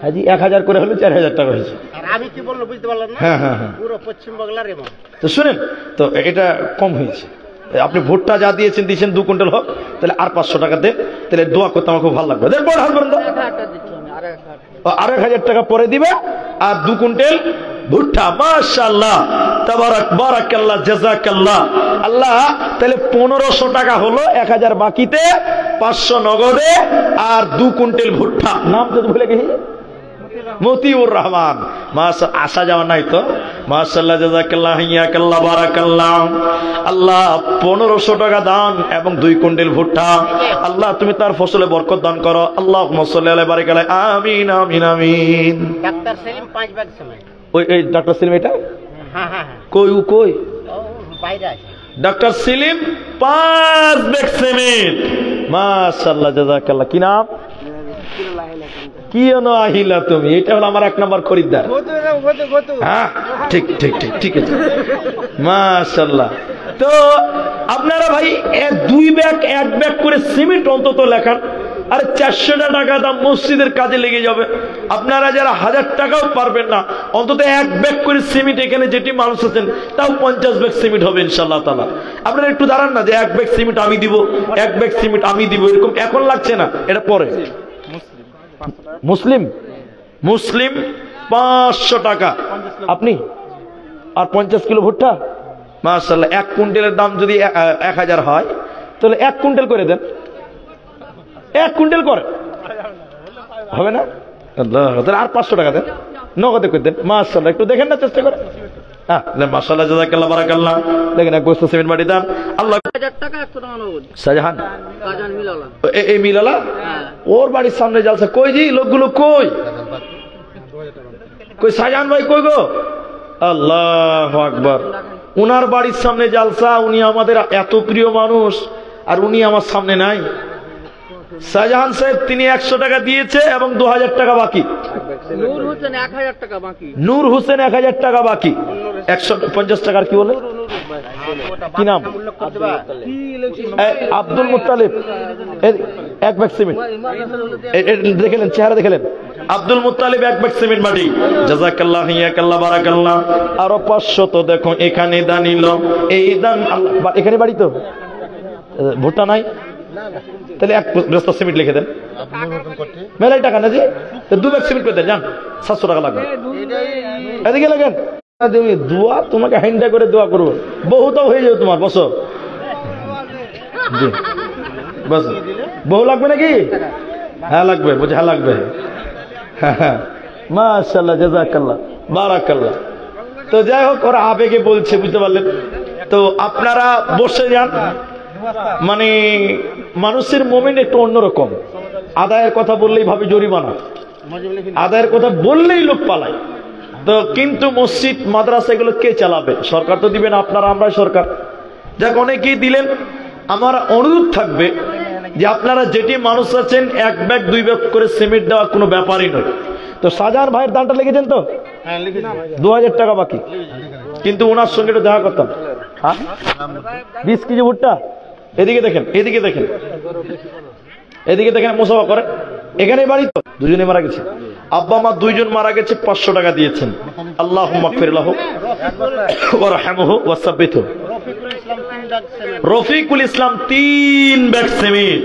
হাজি 1000 করে হলে 4000 টাকা হয়েছে। আর আমি কি বলবো বুঝতে পারলাম না। হ্যাঁ হ্যাঁ হ্যাঁ। পুরো পশ্চিমবাংলার এমন। তো শুনেন, তো এটা কম হয়েছে। আপনি ভুট্টা যা দিয়েছেন 2 কুইন্টাল হোক, তাহলে আর 500 টাকা দেন, তাহলে দোয়া করতে আমার খুব ভালো লাগবে। দেন বড় হাত বলেন তো। 1000 টাকা দিচ্ছি আমি, আর 1000। আর 1000 টাকা পরে দিবে, আর 2 কুইন্টাল ভুট্টা। মাশাআল্লাহ, তাবারাক বারাকাল্লাহ, জাযাকাল্লাহ। আল্লাহ, তাহলে 1500 টাকা হলো, 1000 বাকিতে, 500 নগদে, আর 2 কুইন্টাল ভুট্টা। নাম তো ভুলে গেছি, মতিউর রহমান। আসা যাওয়া নাই তো। মাশাআল্লাহ, জাযাকাল্লাহ, হিয়াকাল্লাহ, বারাকাল্লাহ। আল্লাহ 1500 টাকা দান এবং 2 কুইন্টাল ভুট্টা। আল্লাহ, তুমি তার ফসলে বরকত দান করো। আল্লাহুম্মা সাল্লি আলাইহি বারিক আলাইহি, আমিন আমিন আমিন। ডাক্তার সেলিম 5 ব্যাগ সময়। ওই ডাক্তার সেলিম, এটা হ্যাঁ হ্যাঁ হ্যাঁ, কই কই? ও বাইরে আছে। Doctor Salim 5 bag cement. মাশাআল্লাহ, জাযাকাল্লাহ। কি নাম? কি আহিলা তুমি? এটা হলো আমার 1 নম্বর খরিদ্দার। হ্যাঁ, ঠিক ঠিক ঠিক ঠিক আছে। মাশাআল্লাহ। তো আপনারা ভাই 2 ব্যাগ 1 ব্যাগ করে সিমেন্ট অন্তত লেখান, আর 400 টাকা দাম মসজিদের কাজে লেগে যাবে। আপনারা যারা 1000 টাকাও পারবেন না, অন্তত 1 ব্যাগ করে সিমেন্ট, এখানে যেটি মানুষ আছেন তাও 50 ব্যাগ সিমেন্ট হবে ইনশাআল্লাহ তাআলা। আপনারা একটু দাঁড়ান না, যে 1 ব্যাগ সিমেন্ট আমি দিব, 1 ব্যাগ সিমেন্ট আমি দিব, এরকম এখন লাগছে না, এটা পরে। মুসলিম 500 টাকা আপনি, আর 50 কিলো ভুট্টা। মাশাআল্লাহ, 1 কুইন্টালের দাম যদি 1000 হয়, তাহলে 1 কুইন্টাল করে দেন। 1 কুইন্টাল করে হবে না? আল্লাহ, তাহলে আর 500 টাকা দেন, নগদে করে দেন। মাশাআল্লাহ, একটু দেখেন না, চেষ্টা করে। হ্যাঁ, মাশাআল্লাহ, জাযাকাল্লাহ, বারাকাল্লাহ। দেখেন, এক বস্তা সিমেন্ট মাটি দান। আল্লাহ, 1000 টাকা 100 টাকা নগদ। শাহজাহান মিলালা। এই মিলালা, ওর বাড়ির সামনে জালসা। কই জি লোকগুলো, কই কই? শাহজাহান ভাই কই গো? আল্লাহু আকবার। উনার বাড়ির সামনে জালসা, উনি আমাদের এত প্রিয় মানুষ, আর উনি আমার সামনে নাই। শাহজাহান সাহেব, তিনি 100 টাকা দিয়েছে এবং 2000 টাকা বাকি। নূর হোসেন 1000 টাকা বাকি। নূর হোসেন 1000 টাকা বাকি। 150 টাকার কি বলে? কি নাম? Abdul Muttalib. 1 ব্যাগ সিমেন্ট দেখলেন, চেহারা দেখলেন? আব্দুল মুত্তালিব 1 ব্যাগ সিমেন্ট মাটি। জাযাকাল্লাহ, হিয়াকাল্লাহ, বারাকাল্লাহ। আরো 500 তো দেখো এখানে দানিল। এই দান এখানে বাড়ি তো ভুট্টা নাই, তাহলে 1 বস্তা সিমেন্ট লিখে দেন। মেলাই টাকা না জি, 2 ব্যাগ সিমেন্ট করে দেন, যান। 700 টাকা লাগবে। এদিকে লাগেন। তুমি দোয়া, তোমাকে হ্যান্ডা করে দোয়া করবো, বহুটাও হয়ে যাবে তোমার। বসো, জি বসো। বহু লাগবে নাকি? হ্যাঁ লাগবে, বুঝে হ্যাঁ লাগবে। হ্যাঁ, মাশাআল্লাহ, জাযাকাল্লাহ, বারাকাল্লাহ। তো যাই হোক, ওরা আবেগে বলছে, বুঝতে পারলেন তো। আপনারা বসে যান। মানে মানুষের মোমেন্ট একটু অন্যরকম। আদায়ের কথা বললেই ভাবে জরিমানা, আদায়ের কথা বললেই লোক পালায়। তো কিন্তু মসজিদ মাদ্রাসা এগুলো কে চালাবে? সরকার তো দিবেন, আপনারা আমরাই সরকার। যাক, অনেকেই দিলেন। আমার অনুরোধ থাকবে যে আপনারা যেটি মানুষ আছেন, 1 ব্যাগ 2 ব্যাগ করে সিমেন্ট দেওয়া কোনো ব্যাপারই নয়। তো শাহজাহান ভাইয়ের দামটা লিখেছেন তো? 2000 টাকা বাকি, কিন্তু ওনার সঙ্গে একটু দেখা করতাম। হ্যাঁ 20 কেজি ভুট্টা। এদিকে দেখেন, এদিকে দেখেন, এদিকে দেখেন, মুসাফা করেন। এখানে বাড়ি তো দুজনে মারা গেছে, আব্বা মা দুইজন মারা গেছে, 500 টাকা দিয়েছেন। আল্লাহুম্মা মাগফির লাহু ওয়ারহামহু ওয়াসাব্বিতহু। Rafiqul Islam 3 bag cement.